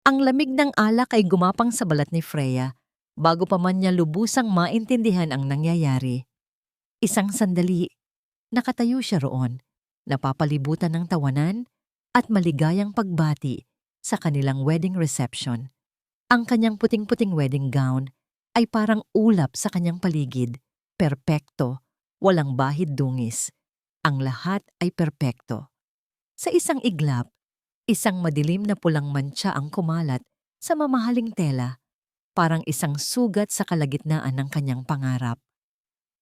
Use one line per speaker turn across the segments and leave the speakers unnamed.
Ang lamig ng alak ay gumapang sa balat ni Freya bago pa man niya lubusang maintindihan ang nangyayari. Isang sandali, nakatayo siya roon, napapalibutan ng tawanan at maligayang pagbati sa kanilang wedding reception. Ang kanyang puting-puting wedding gown ay parang ulap sa kanyang paligid, perpekto, walang bahid dungis. Ang lahat ay perpekto. Sa isang iglap, isang madilim na pulang mantsa ang kumalat sa mamahaling tela, parang isang sugat sa kalagitnaan ng kanyang pangarap.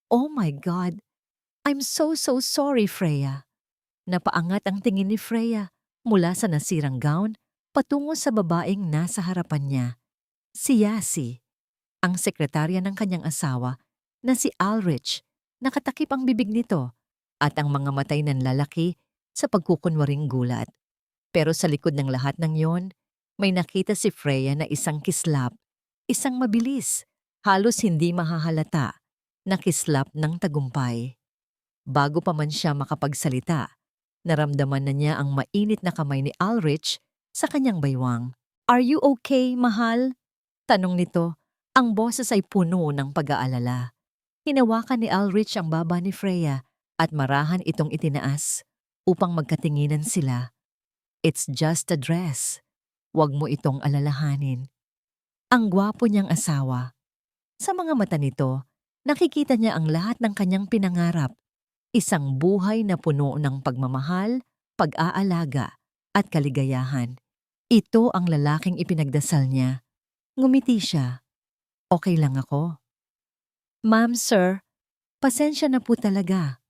Oh my God! I'm so sorry, Freya. Napaangat ang tingin ni Freya mula sa nasirang gown patungo sa babaeng nasa harapan niya. Si Yasi, ang sekretarya ng kanyang asawa na si Ulrich. Nakatakip ang bibig nito at ang mga matay ng lalaki sa pagkukunwaring gulat. Pero sa likod ng lahat ng yon, may nakita si Freya na isang kislap, isang mabilis, halos hindi mahahalata, na kislap ng tagumpay. Bago pa man siya makapagsalita, naramdaman na niya ang mainit na kamay ni Ulrich sa kanyang baywang. "Are you okay, mahal?" Tanong nito. Ang boses ay puno ng pag-aalala. Hinawakan ni Ulrich ang baba ni Freya at marahan itong itinaas upang magkatinginan sila. "It's just a dress. Huwag mo itong alalahanin." Ang gwapo niyang asawa. Sa mga mata nito, nakikita niya ang lahat ng kanyang pinangarap. Isang buhay na puno ng pagmamahal, pag-aalaga, at kaligayahan. Ito ang lalaking ipinagdasal niya. Ngumiti siya. "Okay lang ako." "Ma'am, sir, pasensya na po talaga,"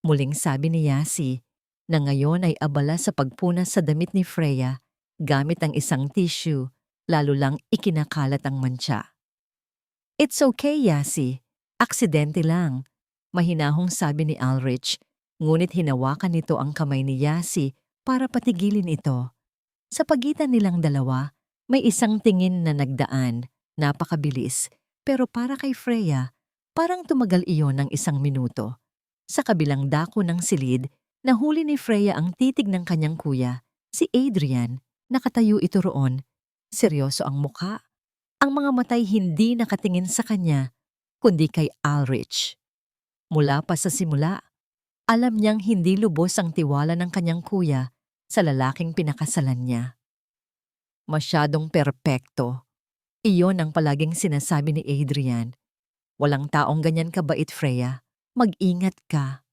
muling sabi ni Yasi, na ngayon ay abala sa pagpunas sa damit ni Freya gamit ang isang tissue, lalo lang ikinakalat ang mantsa. "It's okay, Yasi. Aksidente lang," mahinahong sabi ni Ulrich, ngunit hinawakan nito ang kamay ni Yasi para patigilin ito. Sa pagitan nilang dalawa, may isang tingin na nagdaan, napakabilis, pero para kay Freya, parang tumagal iyon ng 1 minuto. Sa kabilang dako ng silid, nahuli ni Freya ang titig ng kanyang kuya, si Adrian. Nakatayo ito roon. Seryoso ang mukha. Ang mga matay hindi nakatingin sa kanya, kundi kay Ulrich. Mula pa sa simula, alam niyang hindi lubos ang tiwala ng kanyang kuya sa lalaking pinakasalan niya. Masyadong perpekto. Iyon ang palaging sinasabi ni Adrian. "Walang taong ganyan kabait, Freya. Mag-ingat ka."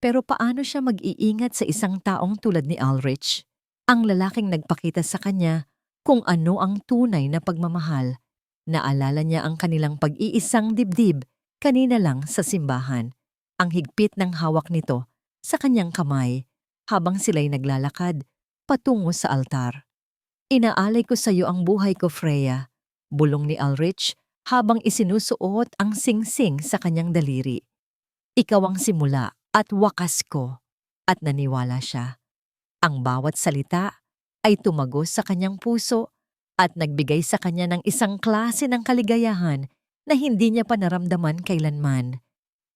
Pero paano siya mag-iingat sa isang taong tulad ni Ulrich? Ang lalaking nagpakita sa kanya kung ano ang tunay na pagmamahal. Naalala niya ang kanilang pag-iisang dibdib kanina lang sa simbahan. Ang higpit ng hawak nito sa kanyang kamay habang sila'y naglalakad patungo sa altar. "Inaalay ko sa iyo ang buhay ko, Freya," bulong ni Ulrich habang isinusuot ang singsing sa kanyang daliri. "Ikaw ang simula at wakas ko." At naniwala siya. Ang bawat salita ay tumagos sa kanyang puso at nagbigay sa kanya ng isang klase ng kaligayahan na hindi niya pa naramdaman kailanman.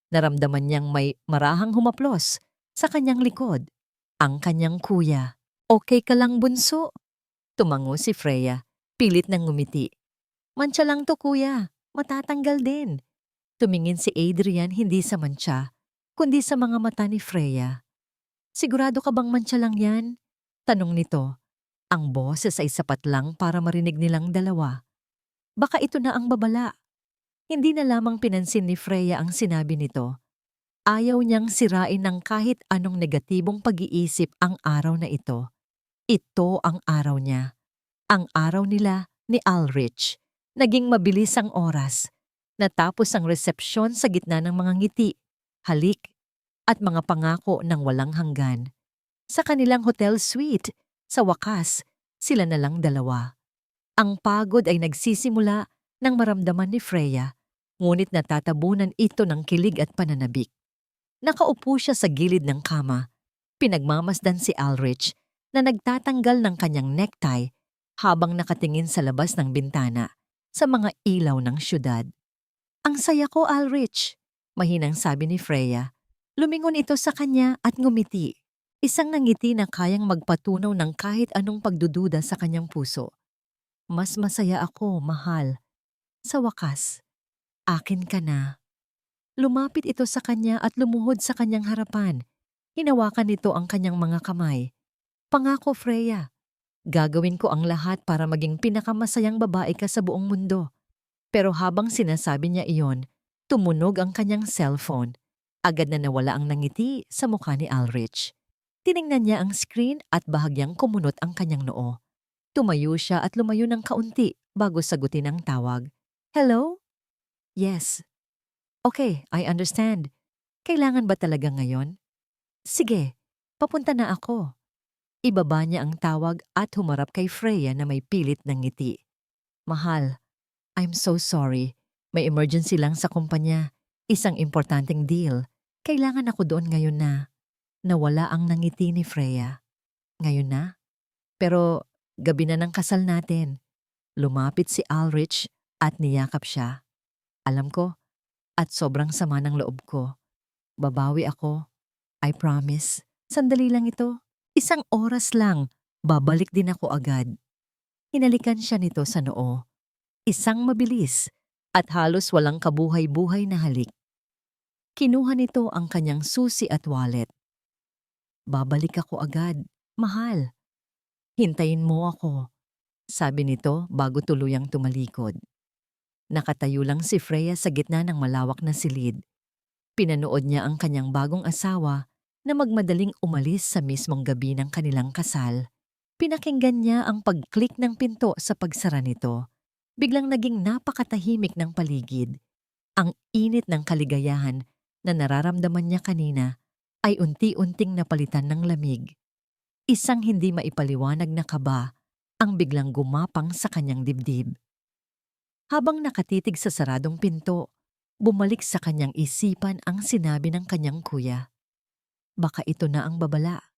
Naramdaman niyang may marahang humaplos sa kanyang likod. Ang kanyang kuya. "Okay ka lang, bunso?" Tumango si Freya, pilit nang ngumiti. "Mantsa lang to, kuya. Matatanggal din." Tumingin si Adrian hindi sa mantsa, kundi sa mga mata ni Freya. "Sigurado ka bang mantsa lang yan?" Tanong nito. Ang boses ay sapat lang para marinig nilang dalawa. Baka ito na ang babala. Hindi na lamang pinansin ni Freya ang sinabi nito. Ayaw niyang sirain ng kahit anong negatibong pag-iisip ang araw na ito. Ito ang araw niya. Ang araw nila ni Ulrich. Naging mabilis ang oras. Natapos ang resepsyon sa gitna ng mga ngiti, halik, at mga pangako ng walang hanggan. Sa kanilang hotel suite, sa wakas, sila na lang dalawa. Ang pagod ay nagsisimula nang maramdaman ni Freya, ngunit natatabunan ito ng kilig at pananabik. Nakaupo siya sa gilid ng kama. Pinagmamasdan si Ulrich na nagtatanggal ng kanyang necktie habang nakatingin sa labas ng bintana sa mga ilaw ng syudad. "Ang saya ko, Ulrich," mahinang sabi ni Freya. Lumingon ito sa kanya at ngumiti. Isang ngiti na kayang magpatunaw ng kahit anong pagdududa sa kanyang puso. Mas masaya ako, mahal. Sa wakas, akin ka na. Lumapit ito sa kanya at lumuhod sa kanyang harapan. Hinawakan nito ang kanyang mga kamay. Pangako, Freya, gagawin ko ang lahat para maging pinakamasayang babae ka sa buong mundo. Pero habang sinasabi niya iyon, tumunog ang kanyang cellphone. Agad na nawala ang nangiti sa mukha ni Ulrich. Tiningnan niya ang screen at bahagyang kumunot ang kanyang noo. Tumayo siya at lumayo ng kaunti bago sagutin ang tawag. Hello? Yes. Okay, I understand. Kailangan ba talaga ngayon? Sige, papunta na ako. Ibaba niya ang tawag at humarap kay Freya na may pilit ng ngiti. Mahal, I'm so sorry. May emergency lang sa kumpanya. Isang importanteng deal. Kailangan ako doon ngayon na. Nawala ang nangiti ni Freya. Ngayon na? Pero gabi na ng kasal natin. Lumapit si Ulrich at niyakap siya. Alam ko, at sobrang sama ng loob ko. Babawi ako. I promise. Sandali lang ito. Isang oras lang. Babalik din ako agad. Hinalikan siya nito sa noo. Isang mabilis at halos walang kabuhay-buhay na halik. Kinuha nito ang kanyang susi at wallet. Babalik ako agad, mahal. Hintayin mo ako, sabi nito bago tuluyang tumalikod. Nakatayo lang si Freya sa gitna ng malawak na silid. Pinanood niya ang kanyang bagong asawa na magmadaling umalis sa mismong gabi ng kanilang kasal. Pinakinggan niya ang pag-click ng pinto sa pagsara nito. Biglang naging napakatahimik ng paligid. Ang init ng kaligayahan na nararamdaman niya kanina ay unti-unting napalitan ng lamig. Isang hindi maipaliwanag na kaba ang biglang gumapang sa kanyang dibdib. Habang nakatitig sa saradong pinto, bumalik sa kanyang isipan ang sinabi ng kanyang kuya. Baka ito na ang babala.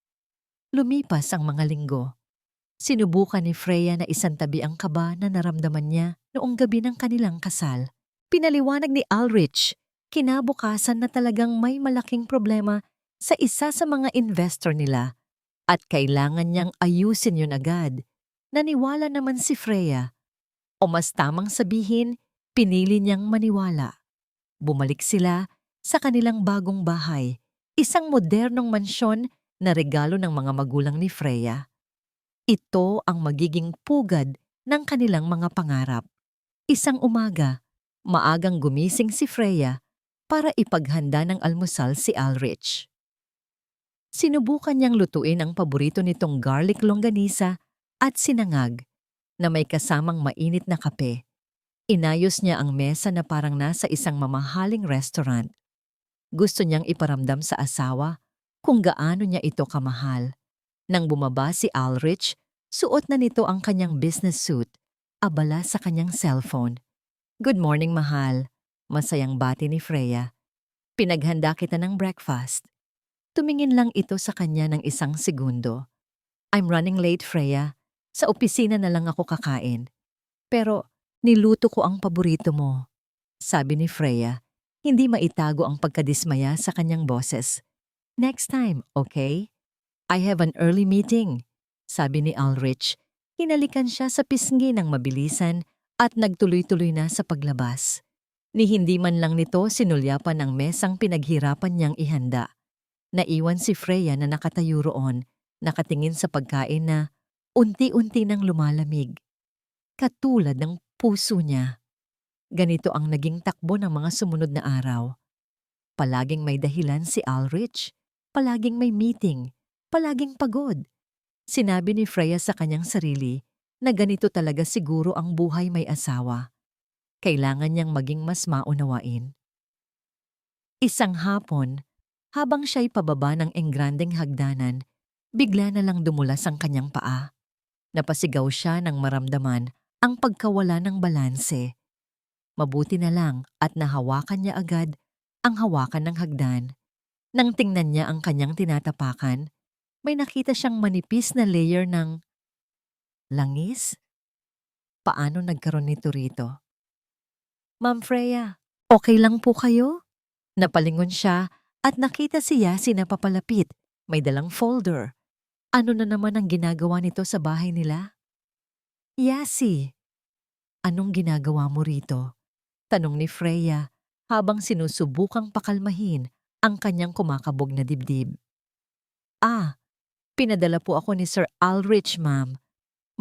Lumipas ang mga linggo. Sinubukan ni Freya na isantabi ang kaba na naramdaman niya noong gabi ng kanilang kasal. Pinaliwanag ni Ulrich, kinabukasan na talagang may malaking problema sa isa sa mga investor nila at kailangan niyang ayusin yun agad. Naniwala naman si Freya. O mas tamang sabihin, pinili niyang maniwala. Bumalik sila sa kanilang bagong bahay, isang modernong mansyon na regalo ng mga magulang ni Freya. Ito ang magiging pugad ng kanilang mga pangarap. Isang umaga, maagang gumising si Freya para ipaghanda ng almusal si Ulrich. Sinubukan niyang lutuin ang paborito nitong garlic longganisa at sinangag na may kasamang mainit na kape. Inayos niya ang mesa na parang nasa isang mamahaling restaurant. Gusto niyang iparamdam sa asawa kung gaano niya ito kamahal. Nang bumaba si Ulrich, suot na nito ang kanyang business suit, abala sa kanyang cellphone. Good morning, mahal. Masayang bati ni Freya. Pinaghanda kita ng breakfast. Tumingin lang ito sa kanya ng isang segundo. I'm running late, Freya. Sa opisina na lang ako kakain. Pero niluto ko ang paborito mo, sabi ni Freya. Hindi maitago ang pagkadismaya sa kanyang boses. Next time, okay? I have an early meeting, sabi ni Ulrich. Hinalikan siya sa pisngi ng mabilisan at nagtuloy-tuloy na sa paglabas. Ni hindi man lang nito sinulyapan ang mesang pinaghirapan niyang ihanda. Naiwan si Freya na nakatayo roon, nakatingin sa pagkain na unti-unti nang lumalamig. Katulad ng puso niya. Ganito ang naging takbo ng mga sumunod na araw. Palaging may dahilan si Ulrich, palaging may meeting, palaging pagod. Sinabi ni Freya sa kanyang sarili na ganito talaga siguro ang buhay may asawa. Kailangan niyang maging mas maunawain. Isang hapon, habang siya'y pababa ng engrandeng hagdanan, bigla na lang dumulas ang kanyang paa. Napasigaw siya nang maramdaman ang pagkawala ng balanse. Mabuti na lang at nahawakan niya agad ang hawakan ng hagdan. Nang tingnan niya ang kanyang tinatapakan, may nakita siyang manipis na layer ng langis. Paano nagkaroon nito rito? Ma'am Freya, okay lang po kayo? Napalingon siya at nakita si Yasi na papalapit, may dalang folder. Ano na naman ang ginagawa nito sa bahay nila? Yasi, Anong ginagawa mo rito? Tanong ni Freya habang sinusubukang pakalmahin ang kanyang kumakabog na dibdib. Ah, pinadala po ako ni Sir Ulrich, ma'am.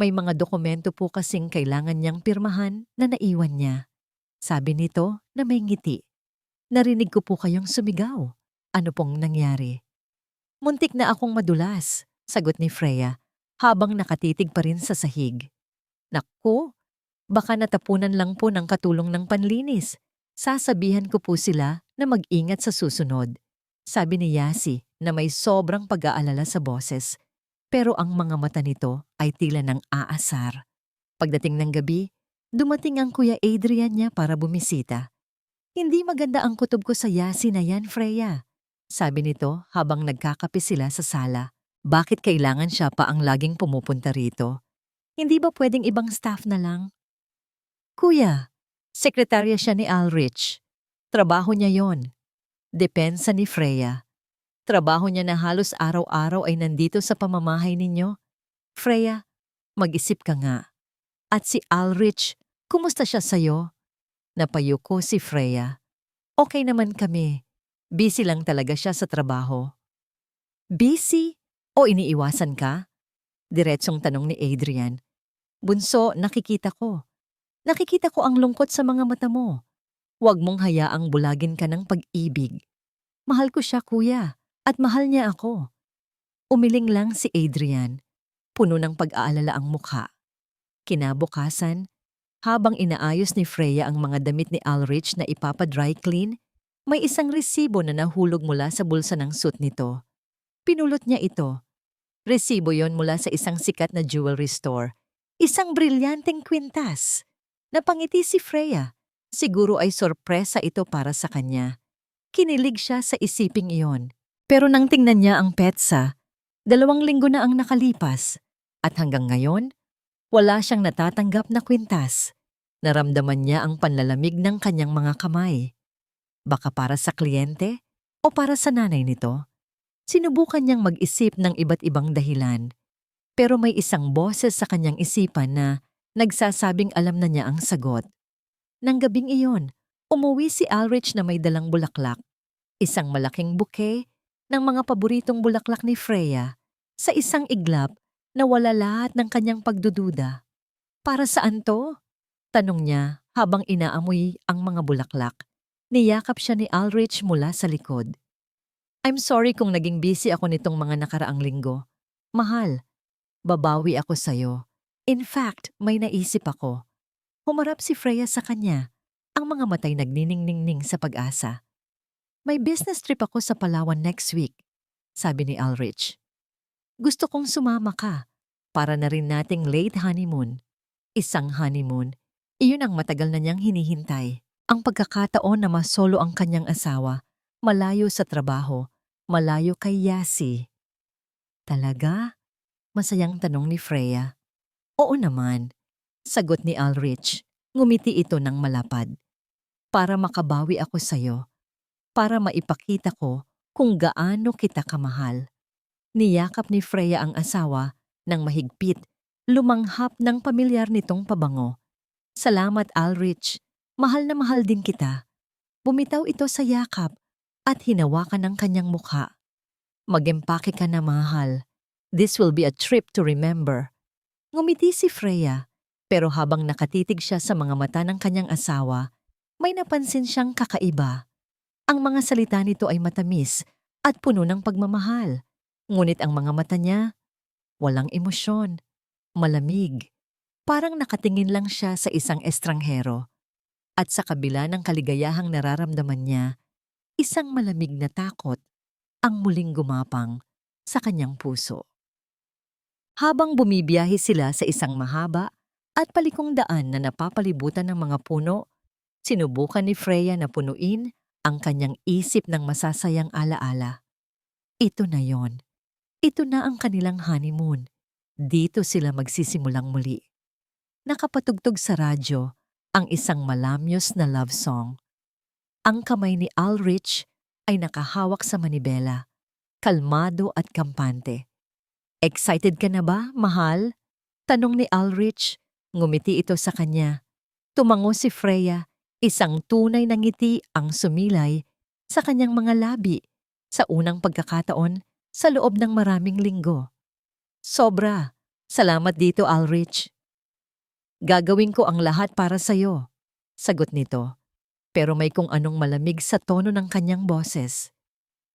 May mga dokumento po kasing kailangan niyang pirmahan na naiwan niya. Sabi nito na may ngiti. Narinig ko po kayong sumigaw. Ano pong nangyari? Muntik na akong madulas, sagot ni Freya habang nakatitig pa rin sa sahig. Naku, baka natapunan lang po ng katulong ng panlinis. Sasabihan ko po sila na mag-ingat sa susunod. Sabi ni Yasi na may sobrang pag-aalala sa boses. Pero ang mga mata nito ay tila ng aasar. Pagdating ng gabi, dumating ang Kuya Adrian niya para bumisita. Hindi maganda ang kutob ko sa Yasi na yan, Freya. Sabi nito habang nagkakape sila sa sala. Bakit kailangan siya pa ang laging pumupunta rito? Hindi ba pwedeng ibang staff na lang? Kuya, sekretarya siya ni Ulrich. Trabaho niya yon. Depensa ni Freya. Trabaho niya na halos araw-araw ay nandito sa pamamahay ninyo. Freya, mag-isip ka nga. At si Ulrich, kumusta siya sa'yo? Napayuko si Freya. Okay naman kami. Busy lang talaga siya sa trabaho. Busy? O iniiwasan ka? Diretsong tanong ni Adrian. Bunso, nakikita ko. Nakikita ko ang lungkot sa mga mata mo. Huwag mong hayaang bulagin ka ng pag-ibig. Mahal ko siya, kuya, at mahal niya ako. Umiling lang si Adrian. Puno ng pag-aalala ang mukha. Kinabukasan, habang inaayos ni Freya ang mga damit ni Ulrich na ipapa-dry clean, may isang resibo na nahulog mula sa bulsa ng suit nito. Pinulot niya ito. Resibo yon mula sa isang sikat na jewelry store. Isang brilyanteng kwintas. Napangiti si Freya. Siguro ay sorpresa ito para sa kanya. Kinilig siya sa isiping iyon. Pero nang tingnan niya ang petsa, 2 linggo na ang nakalipas. At hanggang ngayon, wala siyang natatanggap na kwintas. Naramdaman niya ang panlalamig ng kanyang mga kamay. Baka para sa kliyente o para sa nanay nito. Sinubukan niyang mag-isip ng iba't ibang dahilan. Pero may isang boses sa kanyang isipan na nagsasabing alam na niya ang sagot. Nang gabing iyon, umuwi si Ulrich na may dalang bulaklak. Isang malaking bouquet ng mga paboritong bulaklak ni Freya sa isang iglap na wala lahat ng kanyang pagdududa. Para saan to? Tanong niya habang inaamoy ang mga bulaklak. Niyakap siya ni Ulrich mula sa likod. I'm sorry kung naging busy ako nitong mga nakaraang linggo. Mahal, babawi ako sa'yo. In fact, may naisip ako. Humarap si Freya sa kanya, ang mga matay nagniningning sa pag-asa. May business trip ako sa Palawan next week, sabi ni Ulrich. Gusto kong sumama ka para na rin nating late honeymoon. Isang honeymoon, iyon ang matagal na niyang hinihintay. Ang pagkakataon na masolo ang kanyang asawa, malayo sa trabaho, malayo kay Yasi. Talaga? Masayang tanong ni Freya. Oo naman, sagot ni Ulrich. Ngumiti ito ng malapad. Para makabawi ako sa'yo. Para maipakita ko kung gaano kita kamahal. Niyakap ni Freya ang asawa ng mahigpit, lumanghap ng pamilyar nitong pabango. Salamat, Ulrich. Mahal na mahal din kita. Bumitaw ito sa yakap at hinawakan ng kanyang mukha. Mag-empake ka na, mahal. This will be a trip to remember. Ngumiti si Freya, pero habang nakatitig siya sa mga mata ng kanyang asawa, may napansin siyang kakaiba. Ang mga salita nito ay matamis at puno ng pagmamahal. Ngunit ang mga mata niya, walang emosyon, malamig. Parang nakatingin lang siya sa isang estranghero. At sa kabila ng kaligayahang nararamdaman niya, isang malamig na takot ang muling gumapang sa kanyang puso. Habang bumibiyahe sila sa isang mahaba at palikong daan na napapalibutan ng mga puno, sinubukan ni Freya na punuin ang kanyang isip ng masasayang alaala. Ito na yon. Ito na ang kanilang honeymoon. Dito sila magsisimulang muli. Nakapatugtog sa radyo ang isang malamyos na love song. Ang kamay ni Ulrich ay nakahawak sa manibela, kalmado at kampante. Excited ka na ba, mahal? Tanong ni Ulrich. Ngumiti ito sa kanya. Tumango si Freya, isang tunay na ngiti ang sumilay sa kanyang mga labi sa unang pagkakataon sa loob ng maraming linggo. Sobra. Salamat dito, Ulrich. Gagawin ko ang lahat para sa'yo, sagot nito. Pero may kung anong malamig sa tono ng kanyang boses.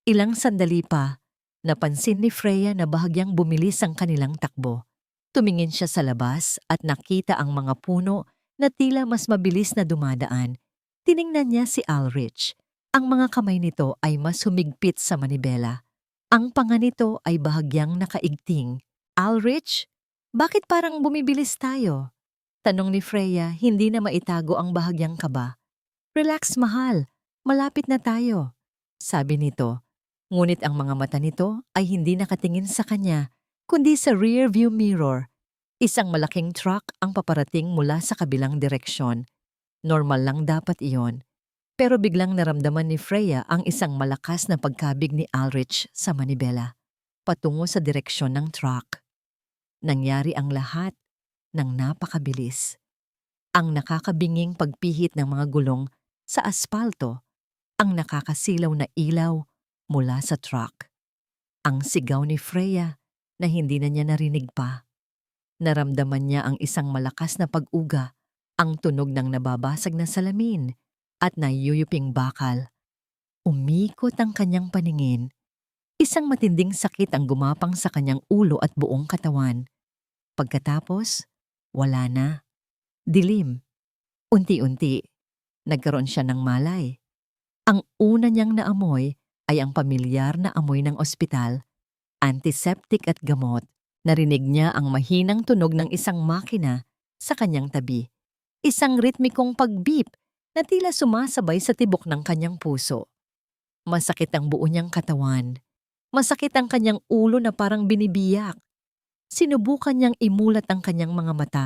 Ilang sandali pa, napansin ni Freya na bahagyang bumilis ang kanilang takbo. Tumingin siya sa labas at nakita ang mga puno na tila mas mabilis na dumadaan. Tiningnan niya si Ulrich. Ang mga kamay nito ay mas humigpit sa manibela. Ang panga nito ay bahagyang nakaigting. Ulrich, bakit parang bumibilis tayo? Tanong ni Freya, hindi na maitago ang bahagyang kaba. Relax, mahal. Malapit na tayo, sabi nito. Ngunit ang mga mata nito ay hindi nakatingin sa kanya, kundi sa rear view mirror. Isang malaking truck ang paparating mula sa kabilang direksyon. Normal lang dapat iyon. Pero biglang naramdaman ni Freya ang isang malakas na pagkabig ni Ulrich sa manibela, patungo sa direksyon ng truck. Nangyari ang lahat ng napakabilis. Ang nakakabinging pagpihit ng mga gulong sa aspalto, ang nakakasilaw na ilaw mula sa truck. Ang sigaw ni Freya na hindi na niya narinig pa. Naramdaman niya ang isang malakas na pag-uga, ang tunog ng nababasag na salamin at nayuyuping bakal. Umikot ang kanyang paningin. Isang matinding sakit ang gumapang sa kanyang ulo at buong katawan. Pagkatapos, wala na. Dilim. Unti-unti, nagkaroon siya ng malay. Ang una niyang naamoy ay ang pamilyar na amoy ng ospital, antiseptic at gamot. Narinig niya ang mahinang tunog ng isang makina sa kanyang tabi. Isang ritmikong pag-beep na tila sumasabay sa tibok ng kanyang puso. Masakit ang buo niyang katawan. Masakit ang kanyang ulo na parang binibiyak. Sinubukan niyang imulat ang kanyang mga mata,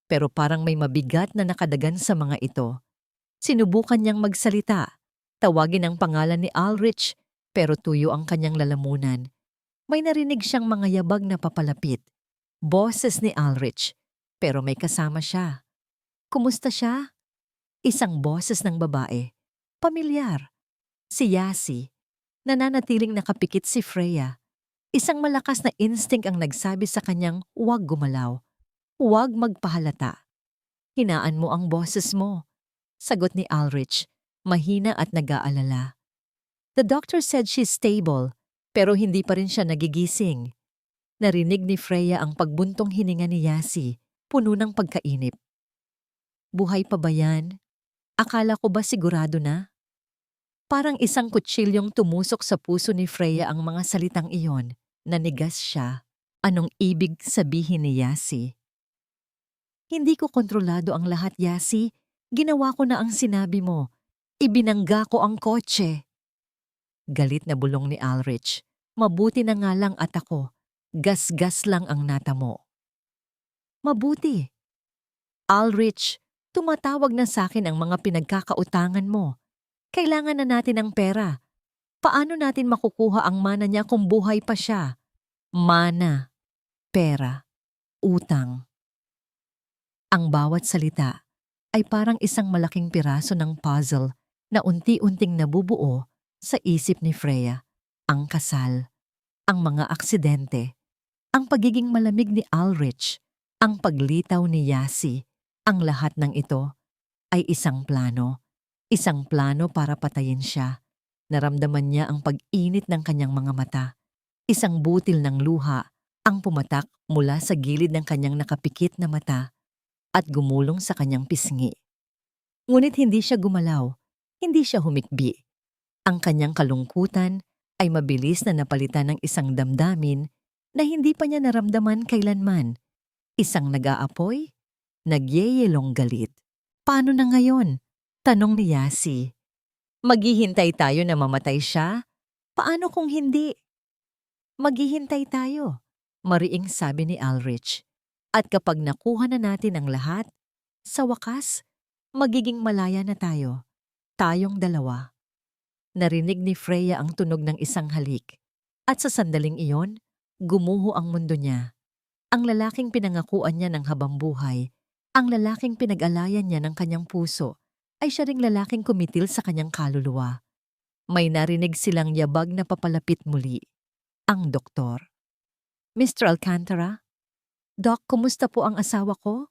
pero parang may mabigat na nakadagan sa mga ito. Sinubukan niyang magsalita, tawagin ang pangalan ni Ulrich, pero tuyo ang kanyang lalamunan. May narinig siyang mga yabag na papalapit. Boses ni Ulrich, pero may kasama siya. Kumusta siya? Isang boses ng babae. Pamilyar. Si Yasi. Nananatiling nakapikit si Freya. Isang malakas na instinct ang nagsabi sa kanyang huwag gumalaw. Huwag magpahalata. Hinaan mo ang boses mo, sagot ni Ulrich, mahina at nag-aalala. The doctor said she's stable, pero hindi pa rin siya nagigising. Narinig ni Freya ang pagbuntong hininga ni Yasi, puno ng pagkainip. Buhay pa ba yan? Akala ko ba sigurado na? Parang isang kutsilyong tumusok sa puso ni Freya ang mga salitang iyon. Nanigas siya. Anong ibig sabihin ni Yasi? Hindi ko kontrolado ang lahat, Yasi. Ginawa ko na ang sinabi mo. Ibinangga ko ang kotse. Galit na bulong ni Ulrich. Mabuti na nga lang at ako. Gas-gas lang ang natamo. Mabuti. Ulrich, tumatawag na sa akin ang mga pinagkakautangan mo. Kailangan na natin ng pera. Paano natin makukuha ang mana niya kung buhay pa siya? Mana, pera, utang. Ang bawat salita ay parang isang malaking piraso ng puzzle na unti-unting nabubuo sa isip ni Freya. Ang kasal, ang mga aksidente, ang pagiging malamig ni Ulrich, ang paglitaw ni Yasi, ang lahat ng ito ay isang plano para patayin siya. Naramdaman niya ang pag-init ng kanyang mga mata. Isang butil ng luha ang pumatak mula sa gilid ng kanyang nakapikit na mata at gumulong sa kanyang pisngi. Ngunit hindi siya gumalaw, hindi siya humikbi. Ang kanyang kalungkutan ay mabilis na napalitan ng isang damdamin na hindi pa niya naramdaman kailanman. Isang nag-aapoy, nagyeyelong galit. Paano na ngayon? Tanong ni Yasi. Maghihintay tayo na mamatay siya? Paano kung hindi? Maghihintay tayo, mariing sabi ni Ulrich. At kapag nakuha na natin ang lahat, sa wakas, magiging malaya na tayo. Tayong dalawa. Narinig ni Freya ang tunog ng isang halik. At sa sandaling iyon, gumuho ang mundo niya. Ang lalaking pinangakuan niya ng habambuhay, Ang lalaking pinag-alayan niya ng kanyang puso ay siya ring lalaking kumitil sa kanyang kaluluwa. May narinig silang yabag na papalapit muli. Ang doktor. Mr. Alcantara? Doc, kumusta po ang asawa ko?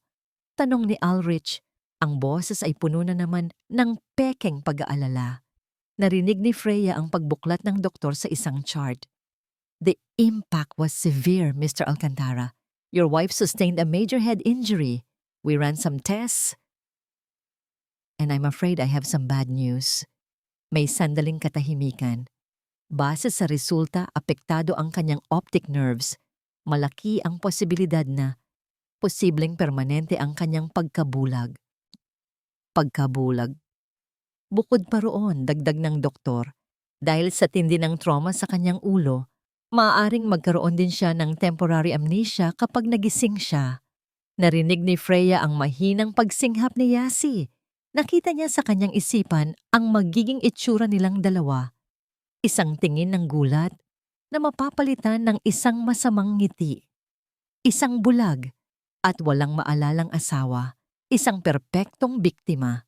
Tanong ni Ulrich. Ang boses ay puno na naman ng pekeng pag-aalala. Narinig ni Freya ang pagbuklat ng doktor sa isang chart. The impact was severe, Mr. Alcantara. Your wife sustained a major head injury. We ran some tests. And I'm afraid I have some bad news. May sandaling katahimikan. Base sa resulta, apektado ang kanyang optic nerves. Malaki ang posibilidad na posibleng permanente ang kanyang pagkabulag. Pagkabulag. Bukod pa roon, dagdag ng doktor, dahil sa tindi ng trauma sa kanyang ulo, maaaring magkaroon din siya ng temporary amnesia kapag nagising siya. Narinig ni Freya ang mahinang pagsinghap ni Yasi. Nakita niya sa kanyang isipan ang magiging itsura nilang dalawa. Isang tingin ng gulat na mapapalitan ng isang masamang ngiti. Isang bulag at walang maalalang asawa. Isang perpektong biktima.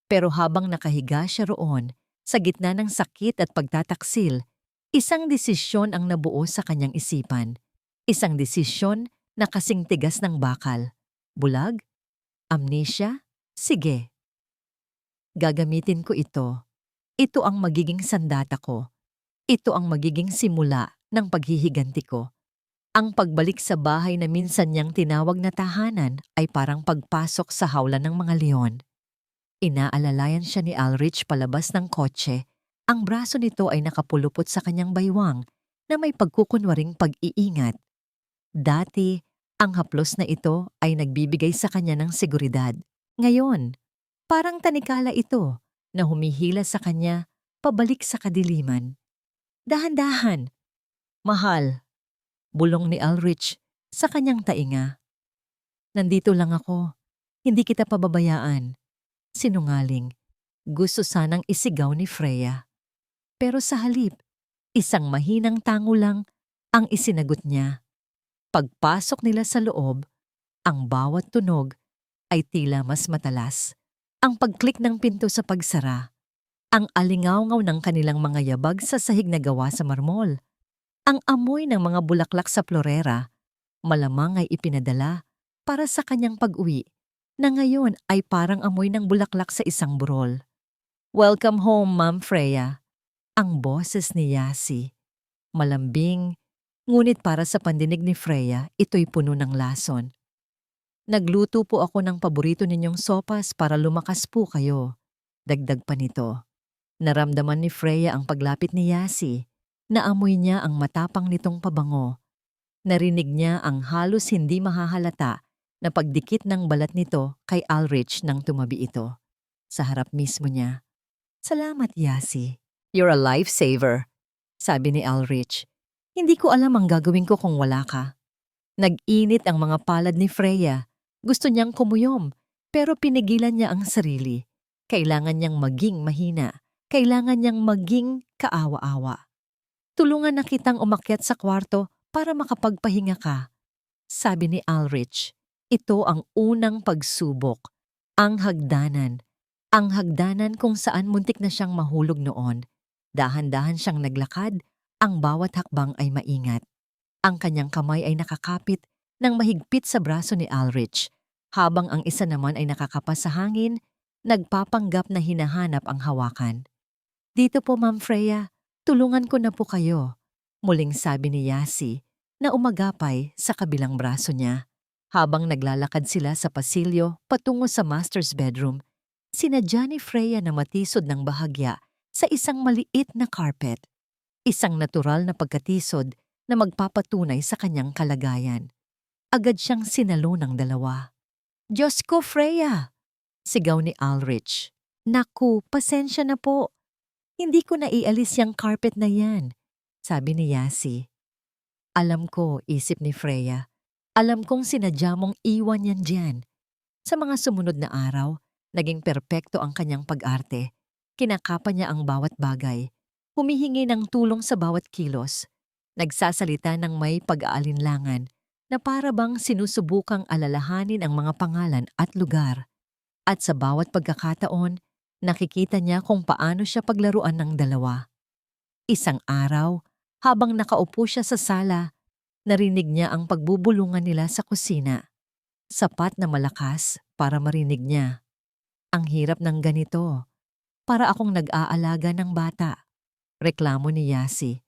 Pero habang nakahiga siya roon, sa gitna ng sakit at pagtataksil, isang desisyon ang nabuo sa kanyang isipan. Isang desisyon na kasing tigas ng bakal. Bulag? Amnesia? Sige. Gagamitin ko ito. Ito ang magiging sandata ko. Ito ang magiging simula ng paghihiganti ko. Ang pagbalik sa bahay na minsan niyang tinawag na tahanan ay parang pagpasok sa hawla ng mga leon. Inaalalayan siya ni Ulrich palabas ng kotse. Ang braso nito ay nakapulupot sa kanyang baywang na may pagkukunwaring pag-iingat. Dati, ang haplos na ito ay nagbibigay sa kanya ng seguridad. Ngayon, parang tanikala ito na humihila sa kanya pabalik sa kadiliman. Dahan-dahan. Mahal. Bulong ni Ulrich sa kanyang tainga. Nandito lang ako. Hindi kita pababayaan. Sinungaling. Gusto sanang isigaw ni Freya. Pero sa halip, isang mahinang tango lang ang isinagot niya. Pagpasok nila sa loob, ang bawat tunog ay tila mas matalas. Ang pagklik ng pinto sa pagsara, ang alingawngaw ng kanilang mga yabag sa sahig na gawa sa marmol, ang amoy ng mga bulaklak sa florera, malamang ay ipinadala para sa kanyang pag-uwi na ngayon ay parang amoy ng bulaklak sa isang burol. Welcome home, Ma'am Freya. Ang boses ni Yasi. Malambing, ngunit para sa pandinig ni Freya, ito'y puno ng lason. Nagluto po ako ng paborito ninyong sopas para lumakas po kayo. Dagdag pa nito. Naramdaman ni Freya ang paglapit ni Yasi. Naamoy niya ang matapang nitong pabango. Narinig niya ang halos hindi mahahalata na pagdikit ng balat nito kay Ulrich nang tumabi ito. Sa harap mismo niya. Salamat, Yasi. You're a lifesaver, sabi ni Ulrich. Hindi ko alam ang gagawin ko kung wala ka. Nag-init ang mga palad ni Freya. Gusto niyang kumuyom, pero pinigilan niya ang sarili. Kailangan niyang maging mahina. Kailangan niyang maging kaawa-awa. Tulungan na kitang umakyat sa kwarto para makapagpahinga ka, sabi ni Ulrich. Ito ang unang pagsubok, ang hagdanan. Ang hagdanan kung saan muntik na siyang mahulog noon. Dahan-dahan siyang naglakad, ang bawat hakbang ay maingat. Ang kanyang kamay ay nakakapit ng mahigpit sa braso ni Ulrich, habang ang isa naman ay nakakapas sa hangin, nagpapanggap na hinahanap ang hawakan. Dito po, Ma'am Freya, tulungan ko na po kayo, muling sabi ni Yasi na umagapay sa kabilang braso niya. Habang naglalakad sila sa pasilyo patungo sa master's bedroom, sinadya ni Freya na matisod ng bahagya sa isang maliit na carpet. Isang natural na pagkatisod na magpapatunay sa kanyang kalagayan. Agad siyang sinalo ng dalawa. Diyos ko, Freya! Sigaw ni Ulrich. Naku, pasensya na po. Hindi ko naialis yung carpet na yan, sabi ni Yasi. Alam ko, isip ni Freya. Alam kong sinadya mong iwan yan dyan. Sa mga sumunod na araw, naging perpekto ang kanyang pag-arte. Kinakapa niya ang bawat bagay. Humihingi ng tulong sa bawat kilos. Nagsasalita ng may pag-aalinlangan. na para bang sinusubukang alalahanin ang mga pangalan at lugar. At sa bawat pagkakataon, nakikita niya kung paano siya paglaruan ng dalawa. Isang araw, habang nakaupo siya sa sala, narinig niya ang pagbubulungan nila sa kusina. Sapat na malakas para marinig niya. Ang hirap ng ganito. Para akong nag-aalaga ng bata. Reklamo ni Yasi.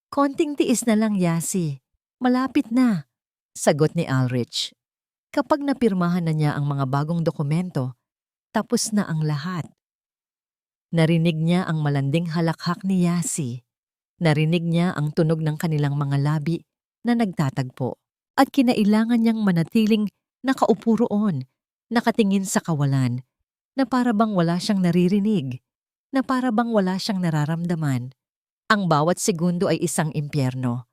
Konting tiis na lang, Yasi. Malapit na. Sagot ni Ulrich. Kapag napirmahan na niya ang mga bagong dokumento, tapos na ang lahat. Narinig niya ang malanding halakhak ni Yasi. Narinig niya ang tunog ng kanilang mga labi na nagtatagpo. At kinailangan niyang manatiling nakaupo roon, nakatingin sa kawalan, na para bang wala siyang naririnig, na para bang wala siyang nararamdaman. Ang bawat segundo ay isang impyerno.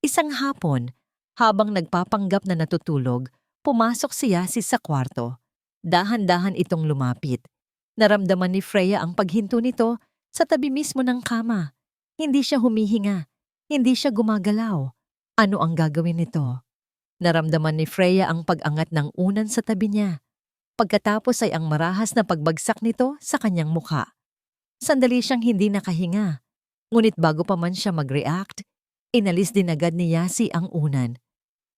Isang hapon, habang nagpapanggap na natutulog, pumasok si Yasi sa kwarto. Dahan-dahan itong lumapit. Naramdaman ni Freya ang paghinto nito sa tabi mismo ng kama. Hindi siya humihinga. Hindi siya gumagalaw. Ano ang gagawin nito? Naramdaman ni Freya ang pag-angat ng unan sa tabi niya. Pagkatapos ay ang marahas na pagbagsak nito sa kanyang mukha. Sandali siyang hindi nakahinga. Ngunit bago pa man siya mag-react, inalis din agad ni Yasi ang unan.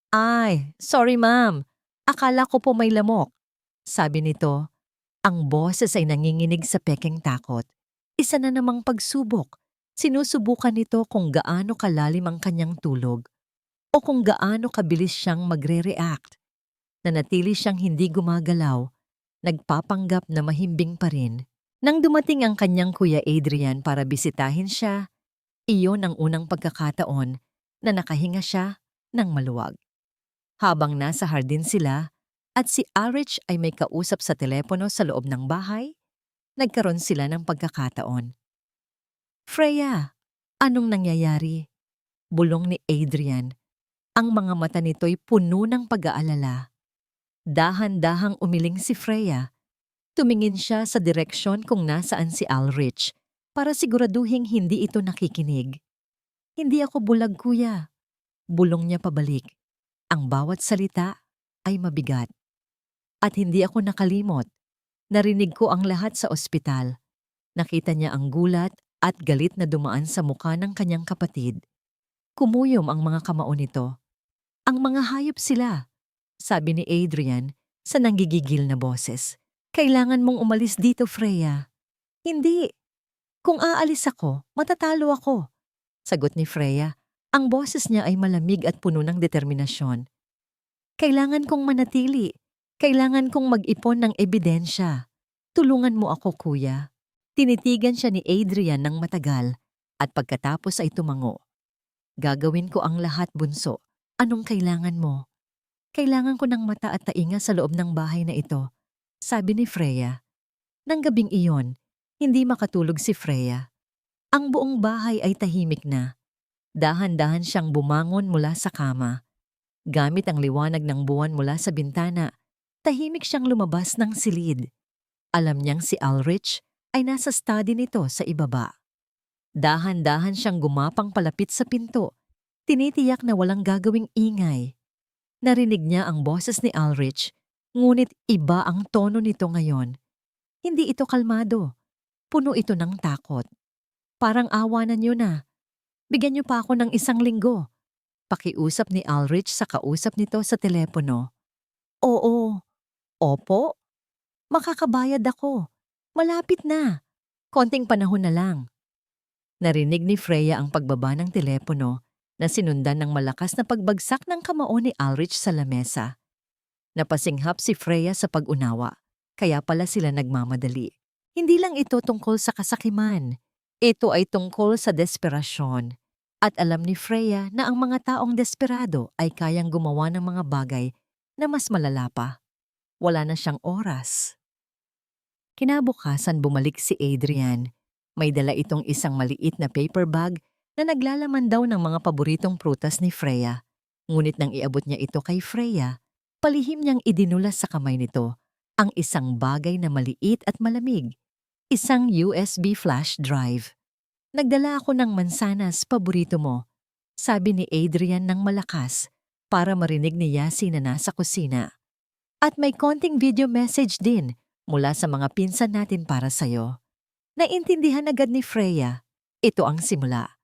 Ay, sorry ma'am. Akala ko po may lamok. Sabi nito. Ang boses ay nanginginig sa pekeng takot. Isa na namang pagsubok. Sinusubukan nito kung gaano kalalim ang kanyang tulog o kung gaano kabilis siyang magre-react. Nanatili siyang hindi gumagalaw, nagpapanggap na mahimbing pa rin. Nang dumating ang kanyang Kuya Adrian para bisitahin siya, iyon ang unang pagkakataon na nakahinga siya ng maluwag. Habang nasa hardin sila, at si Ulrich ay may kausap sa telepono sa loob ng bahay, nagkaroon sila ng pagkakataon. Freya, anong nangyayari? Bulong ni Adrian. Ang mga mata nito'y puno ng pag-aalala. Dahan-dahang umiling si Freya. Tumingin siya sa direksyon kung nasaan si Ulrich para siguraduhing hindi ito nakikinig. Hindi ako bulag, kuya. Bulong niya pabalik. Ang bawat salita ay mabigat. At hindi ako nakalimot. Narinig ko ang lahat sa ospital. Nakita niya ang gulat at galit na dumaan sa mukha ng kanyang kapatid. Kumuyom ang mga kamao nito. Ang mga hayop sila, sabi ni Adrian sa nanggigigil na boses. Kailangan mong umalis dito, Freya. Hindi. Kung aalis ako, matatalo ako. Sagot ni Freya. Ang boses niya ay malamig at puno ng determinasyon. Kailangan kong manatili. Kailangan kong mag-ipon ng ebidensya. Tulungan mo ako, kuya. Tinitigan siya ni Adrian ng matagal at pagkatapos ay tumango. Gagawin ko ang lahat, bunso. Anong kailangan mo? Kailangan ko ng mata at tainga sa loob ng bahay na ito, sabi ni Freya. Nang gabing iyon, hindi makatulog si Freya. Ang buong bahay ay tahimik na. Dahan-dahan siyang bumangon mula sa kama. Gamit ang liwanag ng buwan mula sa bintana, tahimik siyang lumabas ng silid. Alam niyang si Ulrich ay nasa study nito sa ibaba. Dahan-dahan siyang gumapang palapit sa pinto. Tinitiyak na walang gagawing ingay. Narinig niya ang boses ni Ulrich, ngunit iba ang tono nito ngayon. Hindi ito kalmado. Puno ito ng takot. Parang awa na niyo na. Bigyan niyo pa ako ng 1 linggo. Pakiusap ni Ulrich sa kausap nito sa telepono. Oo. Opo? Makakabayad ako. Malapit na. Konting panahon na lang. Narinig ni Freya ang pagbaba ng telepono na sinundan ng malakas na pagbagsak ng kamao ni Ulrich sa lamesa. Napasinghap si Freya sa pag-unawa, kaya pala sila nagmamadali. Hindi lang ito tungkol sa kasakiman. Ito ay tungkol sa desperasyon. At alam ni Freya na ang mga taong desperado ay kayang gumawa ng mga bagay na mas malala pa. Wala na siyang oras. Kinabukasan bumalik si Adrian. May dala itong isang maliit na paper bag na naglalaman daw ng mga paboritong prutas ni Freya. Ngunit nang iabot niya ito kay Freya, palihim niyang idinulas sa kamay nito ang isang bagay na maliit at malamig. Isang USB flash drive. Nagdala ako ng mansanas, paborito mo, sabi ni Adrian ng malakas. para marinig ni Yasi na nasa kusina. At may konting video message din mula sa mga pinsan natin para sa'yo. Naintindihan agad ni Freya. Ito ang simula.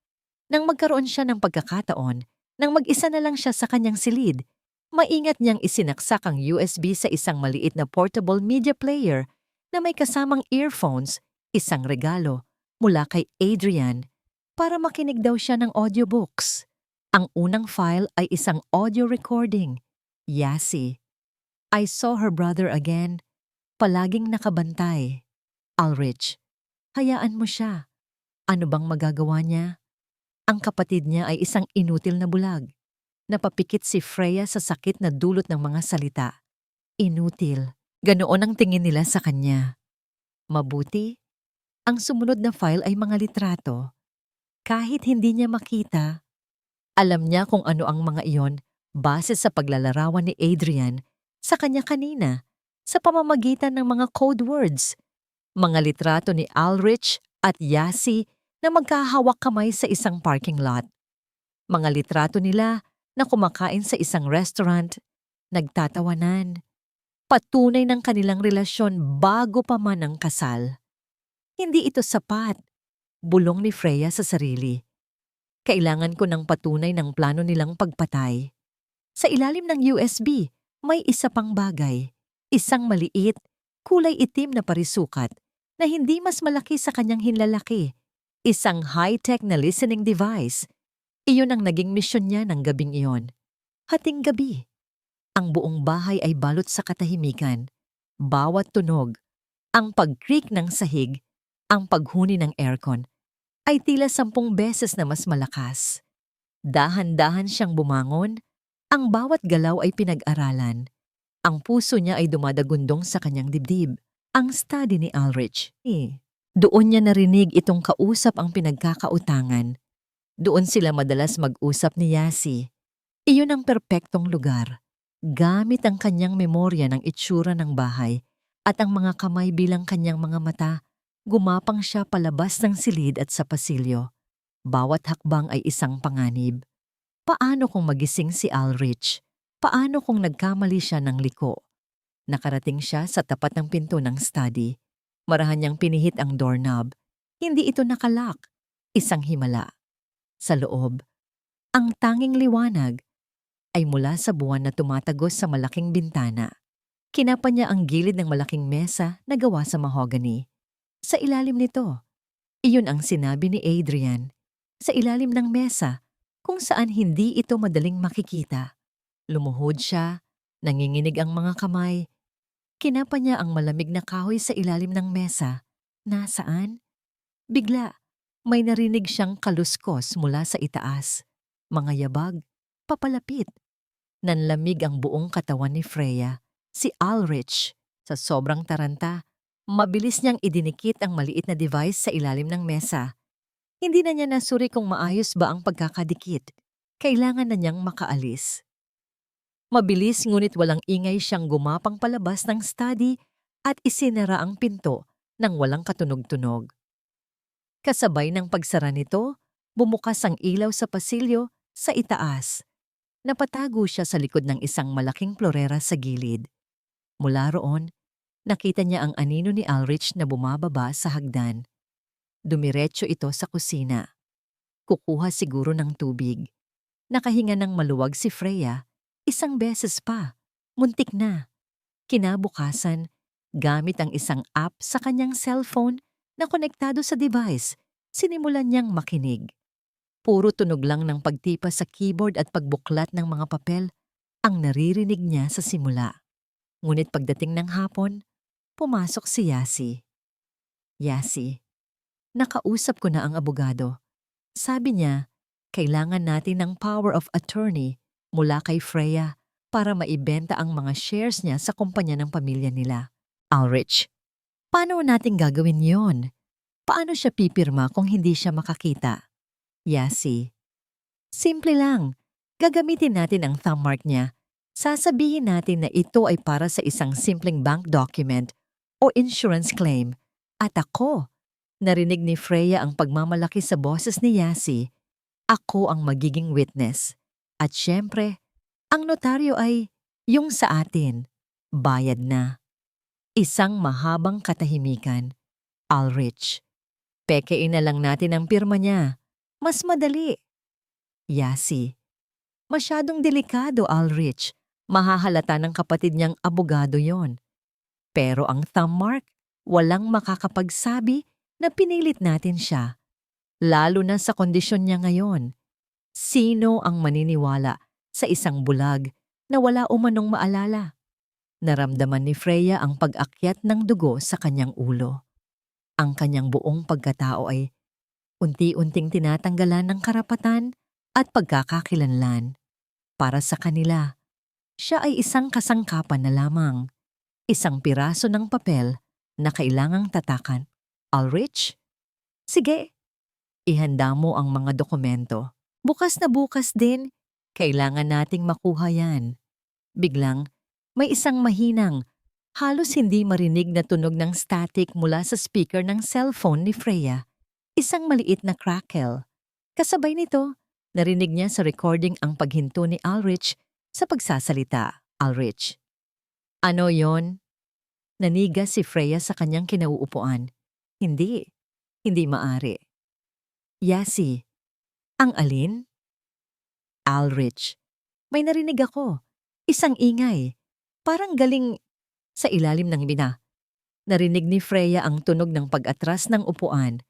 Nang magkaroon siya ng pagkakataon, nang mag-isa na lang siya sa kanyang silid, maingat niyang isinaksak ang USB sa isang maliit na portable media player na may kasamang earphones, isang regalo mula kay Adrian para makinig daw siya ng audiobooks. Ang unang file ay isang audio recording. Yasi. I saw her brother again. Palaging nakabantay. Ulrich. Hayaan mo siya. Ano bang magagawa niya? Ang kapatid niya ay isang inutil na bulag. Napapikit si Freya sa sakit na dulot ng mga salita. Inutil. Ganoon ang tingin nila sa kanya. Mabuti, ang sumunod na file ay mga litrato. Kahit hindi niya makita, alam niya kung ano ang mga iyon base sa paglalarawan ni Adrian sa kanya kanina sa pamamagitan ng mga code words. Mga litrato ni Ulrich at Yasi na magkahawak kamay sa isang parking lot. Mga litrato nila na kumakain sa isang restaurant, nagtatawanan. Patunay ng kanilang relasyon bago pa man ang kasal. Hindi ito sapat, bulong ni Freya sa sarili. Kailangan ko ng patunay ng plano nilang pagpatay. Sa ilalim ng USB, may isa pang bagay. Isang maliit, kulay itim na parisukat na hindi mas malaki sa kanyang hinlalaki. Isang high-tech na listening device. Iyon ang naging misyon niya ng gabing iyon. Hating gabi. Ang buong bahay ay balot sa katahimikan. Bawat tunog, ang pag-creak ng sahig, ang paghuni ng aircon, ay tila 10 beses na mas malakas. Dahan-dahan siyang bumangon, ang bawat galaw ay pinag-aralan. Ang puso niya ay dumadagundong sa kanyang dibdib. Ang study ni Ulrich. Doon niya narinig itong kausap ang pinagkakautangan. Doon sila madalas mag-usap ni Yasi. Iyon ang perpektong lugar. Gamit ang kanyang memorya ng itsura ng bahay at ang mga kamay bilang kanyang mga mata, gumapang siya palabas ng silid at sa pasilyo. Bawat hakbang ay isang panganib. Paano kung magising si Ulrich? Paano kung nagkamali siya ng liko? Nakarating siya sa tapat ng pinto ng study. Marahan niyang pinihit ang doorknob. Hindi ito nakalock. Isang himala. Sa loob, ang tanging liwanag ay mula sa buwan na tumatagos sa malaking bintana. Kinapa niya ang gilid ng malaking mesa na gawa sa mahogany. Sa ilalim nito, iyon ang sinabi ni Adrian. Sa ilalim ng mesa, kung saan hindi ito madaling makikita. Lumuhod siya, nanginginig ang mga kamay. Kinapa niya ang malamig na kahoy sa ilalim ng mesa. Nasaan? Bigla, may narinig siyang kaluskos mula sa itaas. Mga yabag, papalapit. Nanlamig ang buong katawan ni Freya. Si Ulrich, sa sobrang taranta, mabilis niyang idinikit ang maliit na device sa ilalim ng mesa. Hindi na niya nasuri kung maayos ba ang pagkakadikit. Kailangan na niyang makaalis. Mabilis ngunit walang ingay siyang gumapang palabas ng study at isinara ang pinto nang walang katunog-tunog. Kasabay ng pagsara nito, bumukas ang ilaw sa pasilyo sa itaas. Napatago siya sa likod ng isang malaking florera sa gilid. Mula roon, nakita niya ang anino ni Ulrich na bumababa sa hagdan. Dumiretso ito sa kusina. Kukuha siguro ng tubig. Nakahinga ng maluwag si Freya. Isang beses pa, muntik na. Kinabukasan, gamit ang isang app sa kanyang cellphone na konektado sa device, sinimulan niyang makinig. Puro tunog lang ng pagtipa sa keyboard at pagbuklat ng mga papel ang naririnig niya sa simula. Ngunit pagdating ng hapon, pumasok si Yasi. Yasi, nakausap ko na ang abogado. Sabi niya, kailangan natin ng power of attorney mula kay Freya para maibenta ang mga shares niya sa kumpanya ng pamilya nila. Ulrich, paano natin gagawin yon? Paano siya pipirma kung hindi siya makakita? Yasi, simple lang. Gagamitin natin ang thumbmark niya. Sasabihin natin na ito ay para sa isang simpleng bank document o insurance claim. At ako, narinig ni Freya ang pagmamalaki sa boses ni Yasi. Ako ang magiging witness. At syempre, Ang notaryo ay yung sa atin. Bayad na. Isang mahabang katahimikan. Ulrich. Pekein na lang natin ang pirma niya. Mas madali. Yasi. Masyadong delikado, Ulrich. Mahahalata ng kapatid niyang abogado yon. Pero ang thumb mark, walang makakapagsabi na pinilit natin siya. Lalo na sa kondisyon niya ngayon. Sino ang maniniwala sa isang bulag na wala umanong maalala? Naramdaman ni Freya ang pag-akyat ng dugo sa kanyang ulo. Ang kanyang buong pagkatao ay unti-unting tinatanggalan ng karapatan at pagkakakilanlan. Para sa kanila, siya ay isang kasangkapan na lamang, isang piraso ng papel na kailangang tatakan. Ulrich? Sige, ihanda mo ang mga dokumento. Bukas na bukas din, kailangan nating makuha yan. Biglang, may isang mahinang, halos hindi marinig na tunog ng static mula sa speaker ng cellphone ni Freya. Isang maliit na crackle. Kasabay nito, narinig niya sa recording ang paghinto ni Ulrich sa pagsasalita. Ulrich. Ano yon? Naniga si Freya sa kanyang kinauupuan. Hindi maari. Yasi. Ang alin? Ulrich. May narinig ako. Isang ingay. Parang galing sa ilalim ng bina. Narinig ni Freya ang tunog ng pag-atras ng upuan.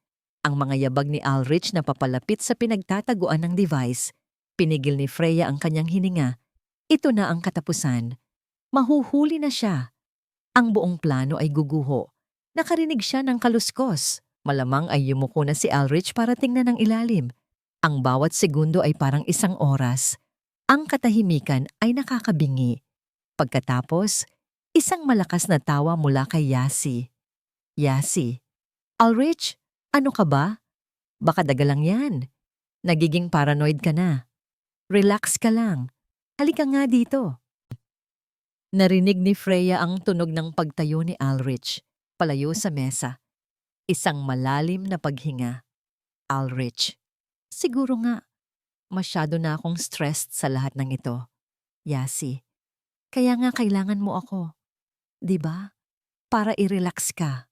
Ang mga yabag ni Ulrich na papalapit sa pinagtataguan ng device. Pinigil ni Freya ang kanyang hininga. Ito na ang katapusan. Mahuhuli na siya. Ang buong plano ay guguho. Nakarinig siya ng kaluskos. Malamang ay yumuko na si Ulrich para tingnan ng ilalim. Ang bawat segundo ay parang isang oras. Ang katahimikan ay nakakabingi. Pagkatapos, isang malakas na tawa mula kay Yasi. Yasi. Ulrich, ano ka ba? Baka daga lang yan. Nagiging paranoid ka na. Relax ka lang. Halika nga dito. Narinig ni Freya ang tunog ng pagtayo ni Ulrich, palayo sa mesa. Isang malalim na paghinga. Ulrich. Siguro nga, masyado na akong stressed sa lahat ng ito. Yasi. Kaya nga kailangan mo ako. 'Di ba? Para i-relax ka.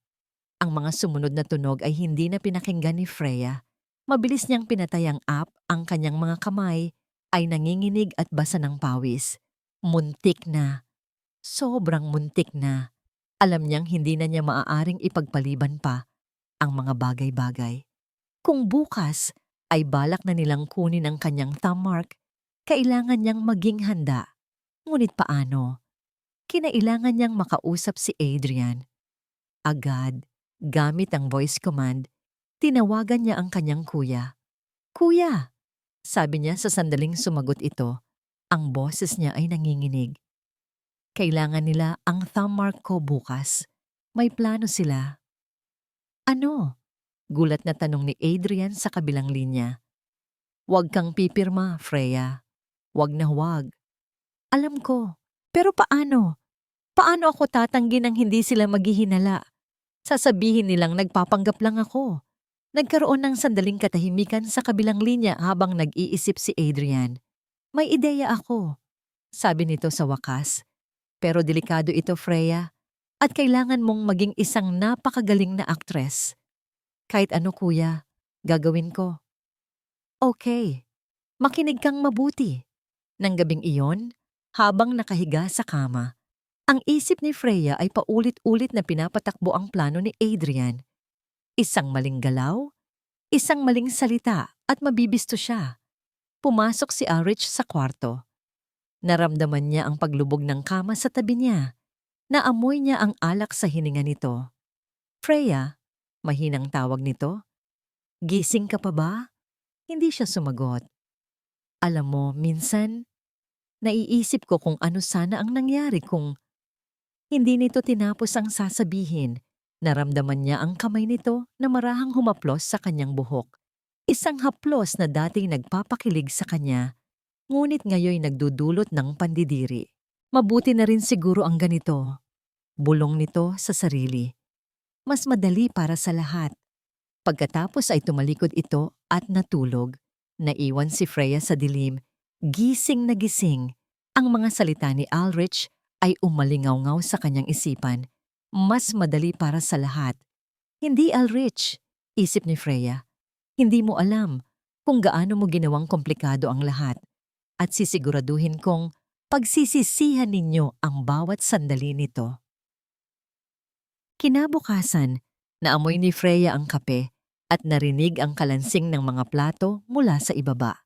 Ang mga sumunod na tunog ay hindi na pinakinggan ni Freya. Mabilis niyang pinatay ang app, ang kanyang mga kamay ay nanginginig at basa ng pawis. Muntik na. Sobrang muntik na. Alam niyang hindi na niya maaaring ipagpaliban pa ang mga bagay-bagay. Kung bukas ay balak na nilang kunin ang kanyang thumb mark, kailangan niyang maging handa. Ngunit paano? Kinailangan niyang makausap si Adrian. Agad, gamit ang voice command, tinawagan niya ang kanyang kuya. Kuya! Sabi niya sa sandaling sumagot ito. Ang boses niya ay nanginginig. Kailangan nila ang thumb mark ko bukas. May plano sila. Ano? Gulat na tanong ni Adrian sa kabilang linya. Huwag kang pipirma, Freya. Huwag na huwag. Alam ko. Pero paano? Paano ako tatanggi nang hindi sila maghihinala? Sasabihin nilang nagpapanggap lang ako. Nagkaroon ng sandaling katahimikan sa kabilang linya habang nag-iisip si Adrian. May ideya ako, sabi nito sa wakas. Pero delikado ito, Freya, at kailangan mong maging isang napakagaling na aktres. Kahit ano, kuya, gagawin ko. Okay, makinig kang mabuti. Nang gabing iyon, habang nakahiga sa kama, ang isip ni Freya ay paulit-ulit na pinapatakbo ang plano ni Adrian. Isang maling galaw, isang maling salita at mabibisto siya. Pumasok si Ulrich sa kwarto. Naramdaman niya ang paglubog ng kama sa tabi niya. Naamoy niya ang alak sa hininga nito. Freya, mahinang tawag nito. Gising ka pa ba? Hindi siya sumagot. Alam mo, minsan, naiisip ko kung ano sana ang nangyari kung hindi nito tinapos ang sasabihin. Naramdaman niya ang kamay nito na marahang humaplos sa kanyang buhok. Isang haplos na dating nagpapakilig sa kanya, ngunit ngayon nagdudulot ng pandidiri. Mabuti na rin siguro ang ganito. Bulong nito sa sarili. Mas madali para sa lahat. Pagkatapos ay tumalikod ito at natulog. Naiwan si Freya sa dilim, gising na gising. Ang mga salita ni Ulrich ay umalingaw-ngaw sa kanyang isipan. Mas madali para sa lahat. Hindi, Ulrich, isip ni Freya. Hindi mo alam kung gaano mo ginawang komplikado ang lahat at sisiguraduhin kong pagsisisihan ninyo ang bawat sandali nito. Kinabukasan, naamoy ni Freya ang kape at narinig ang kalansing ng mga plato mula sa ibaba.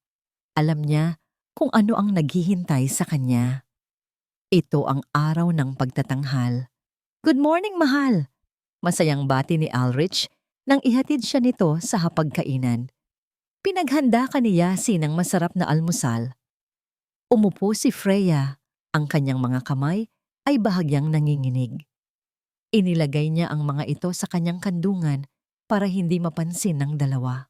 Alam niya kung ano ang naghihintay sa kanya. Ito ang araw ng pagtatanghal. Good morning, mahal! Masayang bati ni Ulrich nang ihatid siya nito sa hapagkainan. Pinaghanda ka ni Yasi ng masarap na almusal. Umupo si Freya. Ang kanyang mga kamay ay bahagyang nanginginig. Inilagay niya ang mga ito sa kanyang kandungan para hindi mapansin ng dalawa.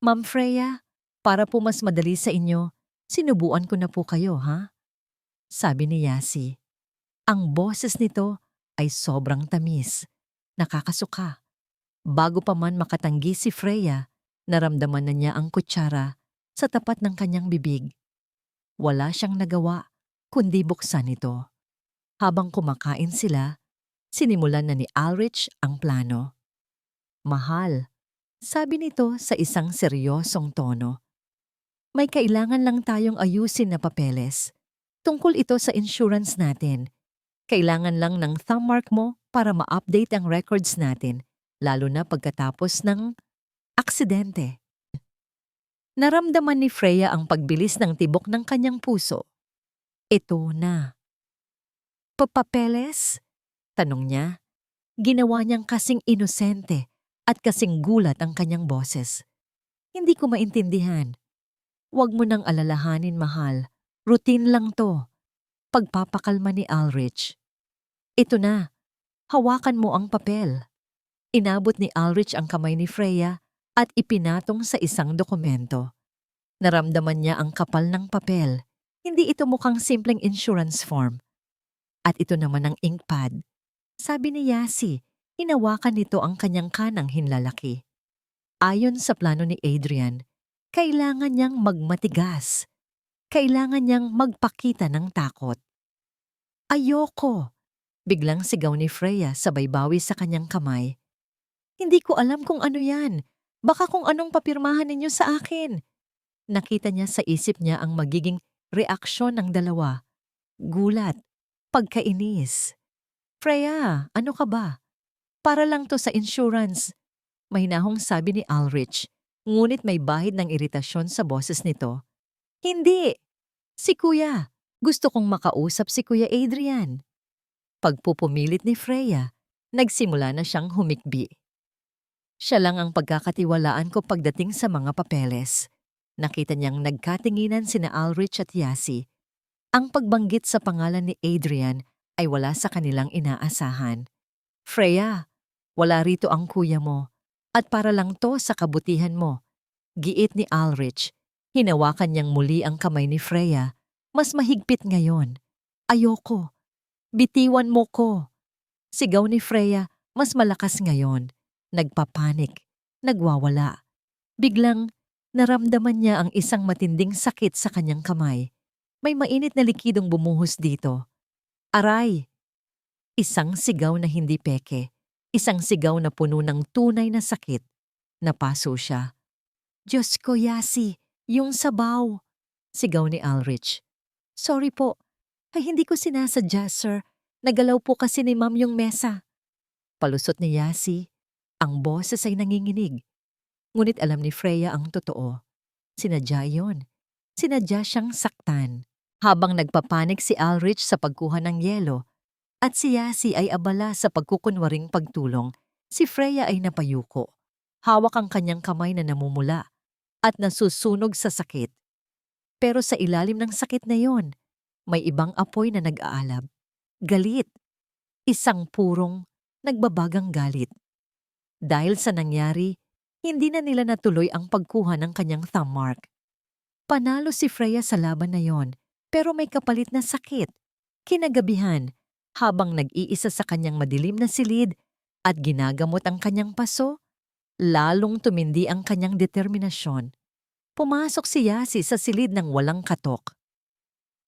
Ma'am Freya, para po mas madali sa inyo, sinubuan ko na po kayo, ha? Sabi ni Yasi. Ang boses nito ay sobrang tamis. Nakakasuka. Bago pa man makatanggi si Freya, naramdaman na niya ang kutsara sa tapat ng kanyang bibig. Wala siyang nagawa kundi buksan ito. Habang kumakain sila, sinimulan na ni Ulrich ang plano. Mahal, sabi nito sa isang seryosong tono. May kailangan lang tayong ayusin na papeles. Tungkol ito sa insurance natin. Kailangan lang ng thumb mark mo para ma-update ang records natin, lalo na pagkatapos ng aksidente. Naramdaman ni Freya ang pagbilis ng tibok ng kanyang puso. Ito na. Papeles? Tanong niya. Ginawa niyang kasing inosente at kasing gulat ang kanyang boses. Hindi ko maintindihan. Huwag mo nang alalahanin, mahal. Routine lang to. Pagpapakalma ni Ulrich. Ito na. Hawakan mo ang papel. Inabot ni Ulrich ang kamay ni Freya at ipinatong sa isang dokumento. Naramdaman niya ang kapal ng papel. Hindi ito mukhang simpleng insurance form. At ito naman ang ink pad. Sabi ni Yasi, hinawakan nito ang kanyang kanang hinlalaki. Ayon sa plano ni Adrian, kailangan niyang magmatigas. Kailangan niyang magpakita ng takot. Ayoko! Biglang sigaw ni Freya sabay bawi sa kanyang kamay. Hindi ko alam kung ano yan. Baka kung anong papirmahan ninyo sa akin. Nakita niya sa isip niya ang magiging reaksyon ng dalawa. Gulat, pagkainis. Freya, ano ka ba? Para lang to sa insurance. Mahinahong sabi ni Ulrich, ngunit may bahid ng iritasyon sa boses nito. Hindi! Si Kuya! Gusto kong makausap si Kuya Adrian. Pagpupumilit ni Freya, nagsimula na siyang humikbi. Siya lang ang pagkakatiwalaan ko pagdating sa mga papeles. Nakita niyang nagkatinginan sina Ulrich at Yasi. Ang pagbanggit sa pangalan ni Adrian ay wala sa kanilang inaasahan. Freya, wala rito ang kuya mo. At para lang to sa kabutihan mo. Giit ni Ulrich. Hinawakan niyang muli ang kamay ni Freya. Mas mahigpit ngayon. Ayoko. Bitiwan mo ko. Sigaw ni Freya, mas malakas ngayon. Nagpapanik, nagwawala. Biglang, naramdaman niya ang isang matinding sakit sa kanyang kamay. May mainit na likidong bumuhos dito. Aray! Isang sigaw na hindi peke. Isang sigaw na puno ng tunay na sakit. Napaso siya. Diyos ko, Yasi, yung sabaw! Sigaw ni Ulrich. Sorry po. Ay, hindi ko sinasadya, sir. Nagalaw po kasi ni ma'am yung mesa. Palusot ni Yasi. Ang boses ay nanginginig. Ngunit alam ni Freya ang totoo. Sinadya yon. Sinadya siyang saktan. Habang nagpapanik si Ulrich sa pagkuha ng yelo at si Yasi ay abala sa pagkukunwaring pagtulong, si Freya ay napayuko. Hawak ang kanyang kamay na namumula at nasusunog sa sakit. Pero sa ilalim ng sakit na yon, may ibang apoy na nag-aalab. Galit. Isang purong nagbabagang galit. Dahil sa nangyari, hindi na nila natuloy ang pagkuha ng kanyang thumb mark. Panalo si Freya sa laban na yon, pero may kapalit na sakit. Kinagabihan, habang nag-iisa sa kanyang madilim na silid at ginagamot ang kanyang paso, lalong tumindi ang kanyang determinasyon. Pumasok si Yasi sa silid ng walang katok.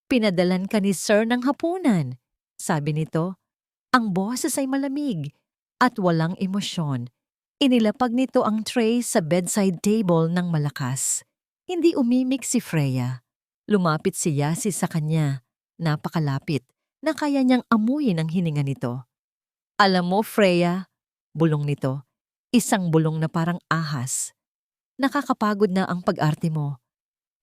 Pinadalan ka ni Sir ng hapunan. Sabi nito, ang boses ay malamig at walang emosyon. Inilapag nito ang tray sa bedside table ng malakas. Hindi umimik si Freya. Lumapit si Yasi sa kanya. Napakalapit na kaya niyang amuyin ang hininga nito. Alam mo, Freya, bulong nito. Isang bulong na parang ahas. Nakakapagod na ang pag-arte mo.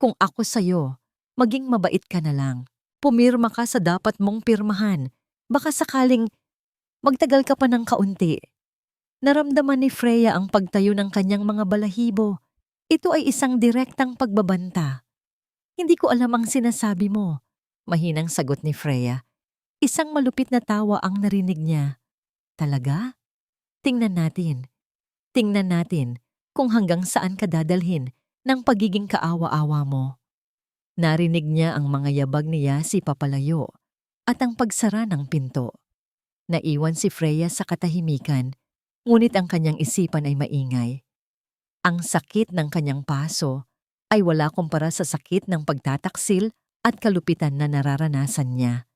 Kung ako sa'yo, maging mabait ka na lang. Pumirma ka sa dapat mong pirmahan. Baka sakaling magtagal ka pa ng kaunti. Naramdaman ni Freya ang pagtayo ng kanyang mga balahibo. Ito ay isang direktang pagbabanta. Hindi ko alam ang sinasabi mo. Mahinang sagot ni Freya. Isang malupit na tawa ang narinig niya. Talaga? Tingnan natin. Tingnan natin kung hanggang saan ka dadalhin ng pagiging kaawa-awa mo. Narinig niya ang mga yabag ni Yasi papalayo at ang pagsara ng pinto. Naiwan si Freya sa katahimikan, ngunit ang kanyang isipan ay maingay. Ang sakit ng kanyang paso ay wala kumpara sa sakit ng pagtataksil at kalupitan na nararanasan niya.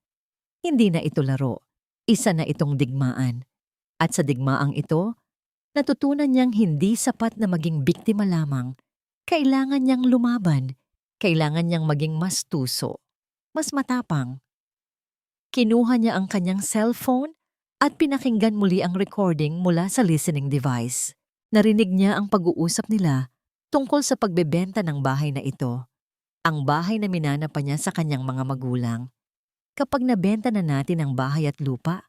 Hindi na ito laro, isa na itong digmaan. At sa digmaang ito, natutunan niyang hindi sapat na maging biktima lamang. Kailangan niyang lumaban. Kailangan niyang maging mas tuso, mas matapang. Kinuha niya ang kanyang cellphone at pinakinggan muli ang recording mula sa listening device. Narinig niya ang pag-uusap nila tungkol sa pagbebenta ng bahay na ito. Ang bahay na minana pa niya sa kanyang mga magulang. Kapag nabenta na natin ang bahay at lupa,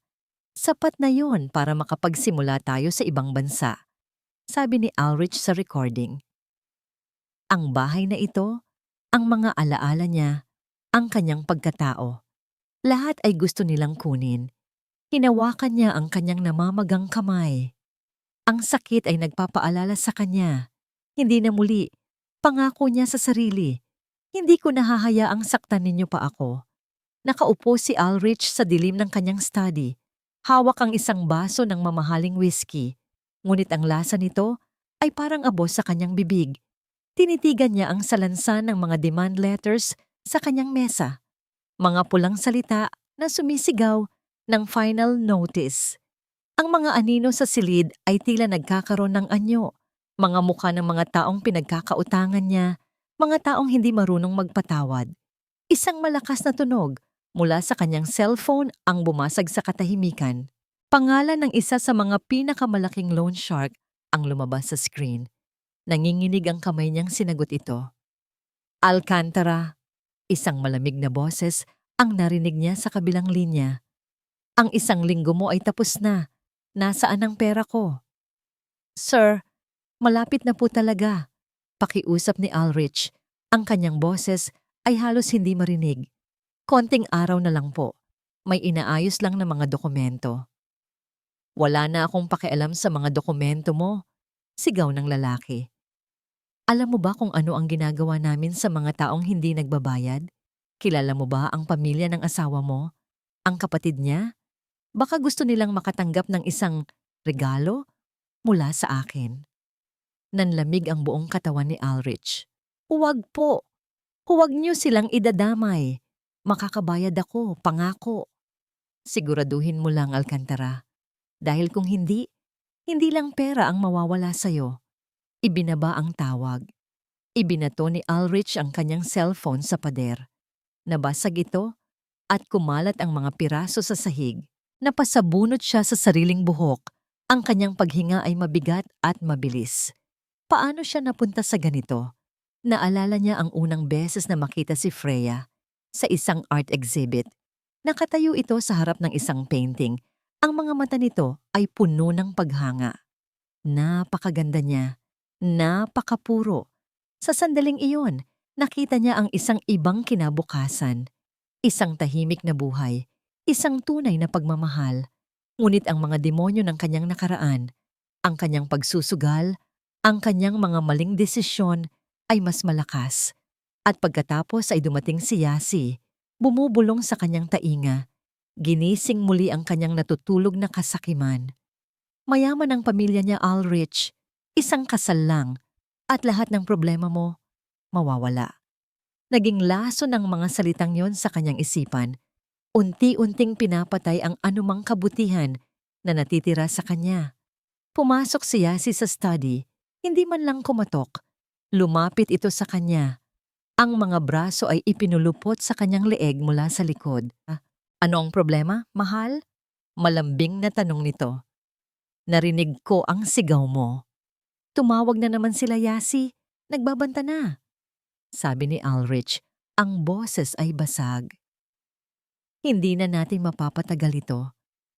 sapat na yon para makapagsimula tayo sa ibang bansa, sabi ni Ulrich sa recording. Ang bahay na ito, ang mga alaala niya, ang kanyang pagkatao. Lahat ay gusto nilang kunin. Hinawakan niya ang kanyang namamagang kamay. Ang sakit ay nagpapaalala sa kanya. Hindi na muli, pangako niya sa sarili. Hindi ko nahahayaang saktan ninyo pa ako. Nakaupo si Ulrich sa dilim ng kanyang study. Hawak ang isang baso ng mamahaling whiskey. Ngunit ang lasa nito ay parang abo sa kanyang bibig. Tinitigan niya ang salansan ng mga demand letters sa kanyang mesa. Mga pulang salita na sumisigaw ng final notice. Ang mga anino sa silid ay tila nagkakaroon ng anyo. Mga mukha ng mga taong pinagkakautangan niya, mga taong hindi marunong magpatawad. Isang malakas na tunog mula sa kanyang cellphone ang bumasag sa katahimikan. Pangalan ng isa sa mga pinakamalaking loan shark ang lumabas sa screen. Nanginginig ang kamay niyang sinagot ito. Alcantara, isang malamig na boses ang narinig niya sa kabilang linya. Ang isang linggo mo ay tapos na. Nasaan ang pera ko? Sir, malapit na po talaga. Pakiusap ni Ulrich. Ang kanyang boses ay halos hindi marinig. Konting araw na lang po. May inaayos lang ng mga dokumento. Wala na akong pakialam sa mga dokumento mo. Sigaw ng lalaki. Alam mo ba kung ano ang ginagawa namin sa mga taong hindi nagbabayad? Kilala mo ba ang pamilya ng asawa mo? Ang kapatid niya? Baka gusto nilang makatanggap ng isang regalo mula sa akin. Nanlamig ang buong katawan ni Ulrich. Huwag po. Huwag niyo silang idadamay. Makakabayad ako, pangako. Siguraduhin mo lang, Alcantara. Dahil kung hindi, hindi lang pera ang mawawala sa'yo. Ibinaba ang tawag. Ibinato ni Ulrich ang kanyang cellphone sa pader. Nabasag ito at kumalat ang mga piraso sa sahig. Napasabunot siya sa sariling buhok. Ang kanyang paghinga ay mabigat at mabilis. Paano siya napunta sa ganito? Naalala niya ang unang beses na makita si Freya sa isang art exhibit. Nakatayo ito sa harap ng isang painting. Ang mga mata nito ay puno ng paghanga. Napakaganda niya. Napakapuro. Sa sandaling iyon, nakita niya ang isang ibang kinabukasan. Isang tahimik na buhay. Isang tunay na pagmamahal. Ngunit ang mga demonyo ng kanyang nakaraan, ang kanyang pagsusugal, ang kanyang mga maling desisyon ay mas malakas. At pagkatapos ay dumating si Yasi, bumubulong sa kanyang tainga. Ginising muli ang kanyang natutulog na kasakiman. Mayaman ang pamilya niya, Ulrich. Isang kasal lang. At lahat ng problema mo, mawawala. Naging laso ng mga salitang yon sa kanyang isipan. Unti-unting pinapatay ang anumang kabutihan na natitira sa kanya. Pumasok si Yasi sa study, hindi man lang kumatok. Lumapit ito sa kanya. Ang mga braso ay ipinulupot sa kanyang leeg mula sa likod. Ano ang problema, mahal? Malambing na tanong nito. Narinig ko ang sigaw mo. Tumawag na naman sila, Yasi. Nagbabanta na. Sabi ni Ulrich, ang boses ay basag. Hindi na natin mapapatagal ito.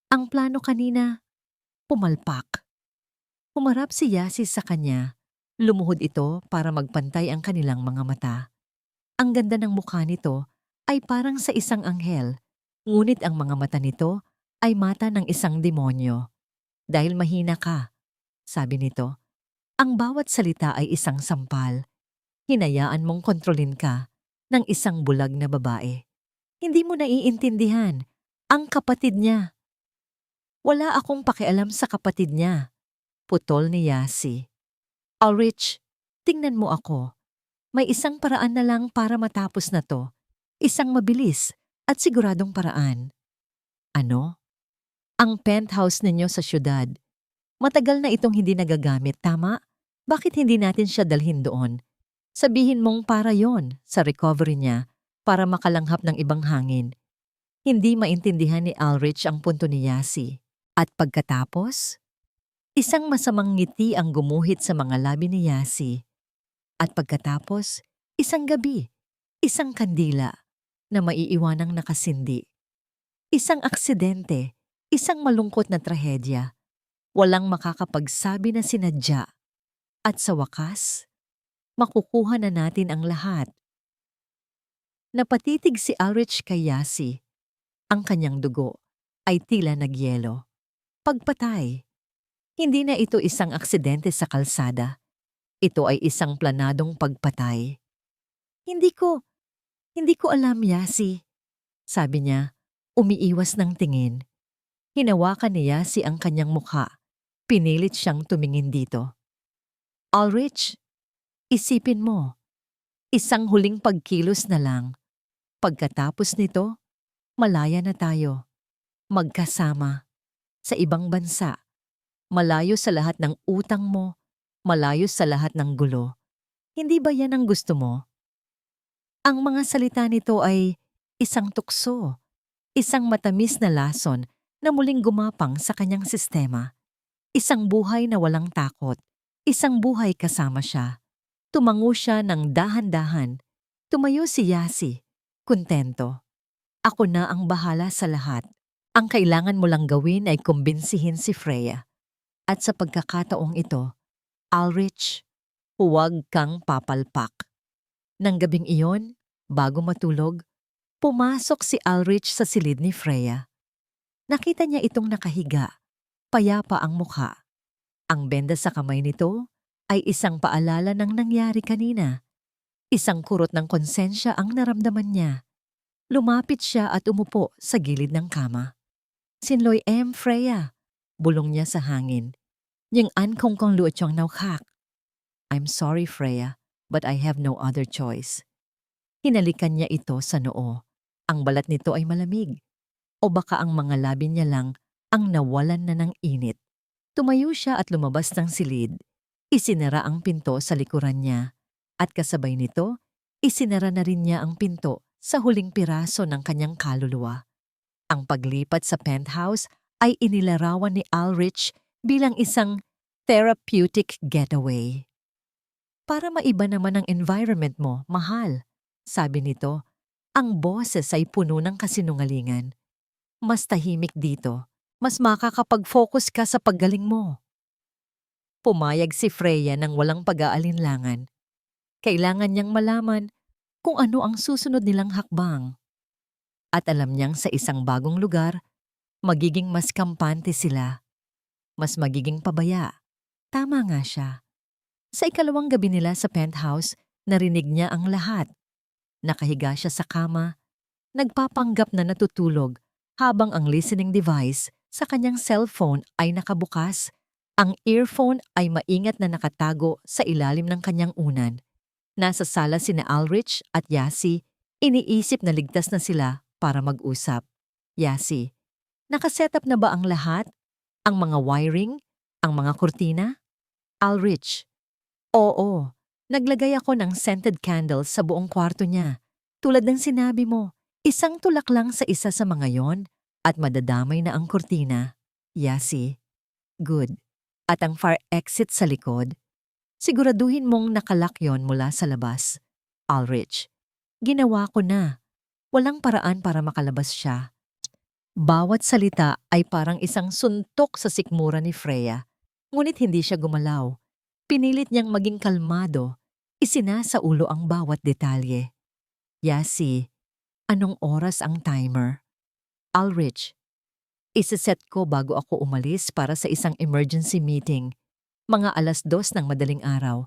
Ang plano kanina, pumalpak. Humarap si Yasi sa kanya. Lumuhod ito para magpantay ang kanilang mga mata. Ang ganda ng mukha nito ay parang sa isang anghel, ngunit ang mga mata nito ay mata ng isang demonyo. Dahil mahina ka, sabi nito, ang bawat salita ay isang sampal. Hinayaan mong kontrolin ka ng isang bulag na babae. Hindi mo naiintindihan ang kapatid niya. Wala akong pakialam sa kapatid niya, putol ni Yasi. Ulrich, tingnan mo ako. May isang paraan na lang para matapos na to. Isang mabilis at siguradong paraan. Ano? Ang penthouse ninyo sa syudad. Matagal na itong hindi nagagamit, tama? Bakit hindi natin siya dalhin doon? Sabihin mong para yon sa recovery niya para makalanghap ng ibang hangin. Hindi maintindihan ni Ulrich ang punto ni Yasi. At pagkatapos, isang masamang ngiti ang gumuhit sa mga labi ni Yasi. At pagkatapos, isang gabi, isang kandila na maiiwanang nakasindi. Isang aksidente, isang malungkot na trahedya. Walang makakapagsabi na sinadya. At sa wakas, makukuha na natin ang lahat. Napatitig si Ulrich kay Yasi. Ang kanyang dugo ay tila nagyelo. Pagpatay. Hindi na ito isang aksidente sa kalsada. Ito ay isang planadong pagpatay. Hindi ko alam, Yasi. Sabi niya, umiiwas ng tingin. Hinawakan ni Yasi ang kanyang mukha. Pinilit siyang tumingin dito. Ulrich, isipin mo. Isang huling pagkilos na lang. Pagkatapos nito, malaya na tayo. Magkasama. Sa ibang bansa. Malayo sa lahat ng utang mo. Malayo sa lahat ng gulo. Hindi ba yan ang gusto mo? Ang mga salita nito ay isang tukso. Isang matamis na lason na muling gumapang sa kanyang sistema. Isang buhay na walang takot. Isang buhay kasama siya. Tumango siya ng dahan-dahan. Tumayo si Yasi. Kontento. Ako na ang bahala sa lahat. Ang kailangan mo lang gawin ay kumbinsihin si Freya. At sa pagkakataong ito, Ulrich, huwag kang papalpak. Nang gabing iyon, bago matulog, pumasok si Ulrich sa silid ni Freya. Nakita niya itong nakahiga, payapa ang mukha. Ang benda sa kamay nito ay isang paalala ng nangyari kanina. Isang kurot ng konsensya ang naramdaman niya. Lumapit siya at umupo sa gilid ng kama. Sinloy Freya, bulong niya sa hangin. Nhưng an không còn lựa chọn nào khác. I'm sorry, Freya, but I have no other choice. Hinalikan niya ito sa noo. Ang balat nito ay malamig. O baka ang mga labi niya lang ang nawalan na ng init. Tumayo siya at lumabas ng silid. Isinara ang pinto sa likuran niya. At kasabay nito, isinara na rin niya ang pinto sa huling piraso ng kanyang kaluluwa. Ang paglipat sa penthouse ay inilarawan ni Ulrich bilang isang therapeutic getaway. Para maiba naman ang environment mo, mahal, sabi nito, ang boses ay puno ng kasinungalingan. Mas tahimik dito, mas makakapag-focus ka sa paggaling mo. Pumayag si Freya ng walang pag-aalinlangan. Kailangan niyang malaman kung ano ang susunod nilang hakbang. At alam niyang sa isang bagong lugar, magiging mas kampante sila. Mas magiging pabaya. Tama nga siya. Sa ikalawang gabi nila sa penthouse, narinig niya ang lahat. Nakahiga siya sa kama, nagpapanggap na natutulog habang ang listening device sa kanyang cellphone ay nakabukas. Ang earphone ay maingat na nakatago sa ilalim ng kanyang unan. Nasa sala sina Ulrich at Yasi, iniisip na ligtas na sila para mag-usap. Yasi, nakasetup na ba ang lahat? Ang mga wiring? Ang mga kurtina? Ulrich, oo. Naglagay ako ng scented candles sa buong kwarto niya. Tulad ng sinabi mo, isang tulak lang sa isa sa mga yon at madadamay na ang kurtina. Yasi, good. At ang fire exit sa likod? Siguraduhin mong nakalak yon mula sa labas. Ulrich, ginawa ko na. Walang paraan para makalabas siya. Bawat salita ay parang isang suntok sa sikmura ni Freya. Ngunit hindi siya gumalaw. Pinilit niyang maging kalmado. Isinasaulo ang bawat detalye. Yasi, anong oras ang timer? Ulrich, isiset ko bago ako umalis para sa isang emergency meeting. Mga 2:00 ng madaling araw.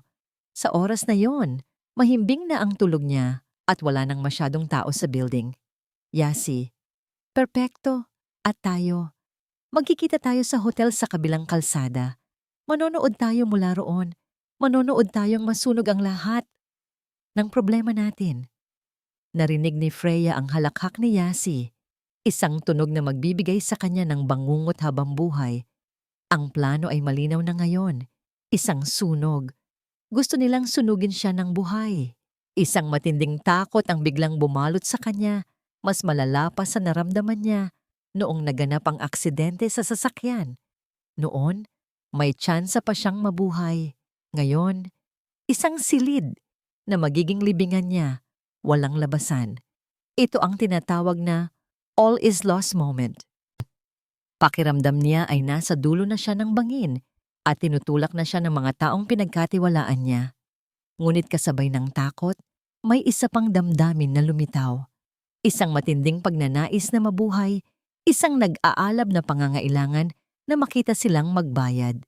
Sa oras na yon, mahimbing na ang tulog niya at wala nang masyadong tao sa building. Yasi, perpekto. At tayo, magkikita tayo sa hotel sa kabilang kalsada. Manonood tayo mula roon. Manonood tayong masunog ang lahat ng problema natin. Narinig ni Freya ang halakhak ni Yasi. Isang tunog na magbibigay sa kanya ng bangungot habang buhay. Ang plano ay malinaw na ngayon. Isang sunog. Gusto nilang sunugin siya ng buhay. Isang matinding takot ang biglang bumalot sa kanya. Mas malala pa sa naramdaman niya noong naganap ang aksidente sa sasakyan. Noon, may tsansa pa siyang mabuhay. Ngayon, isang silid na magiging libingan niya, walang labasan. Ito ang tinatawag na all is lost moment. Pakiramdam niya ay nasa dulo na siya ng bangin at tinutulak na siya ng mga taong pinagkatiwalaan niya. Ngunit kasabay ng takot, may isa pang damdamin na lumitaw. Isang matinding pagnanais na mabuhay, isang nag-aalab na pangangailangan na makita silang magbayad.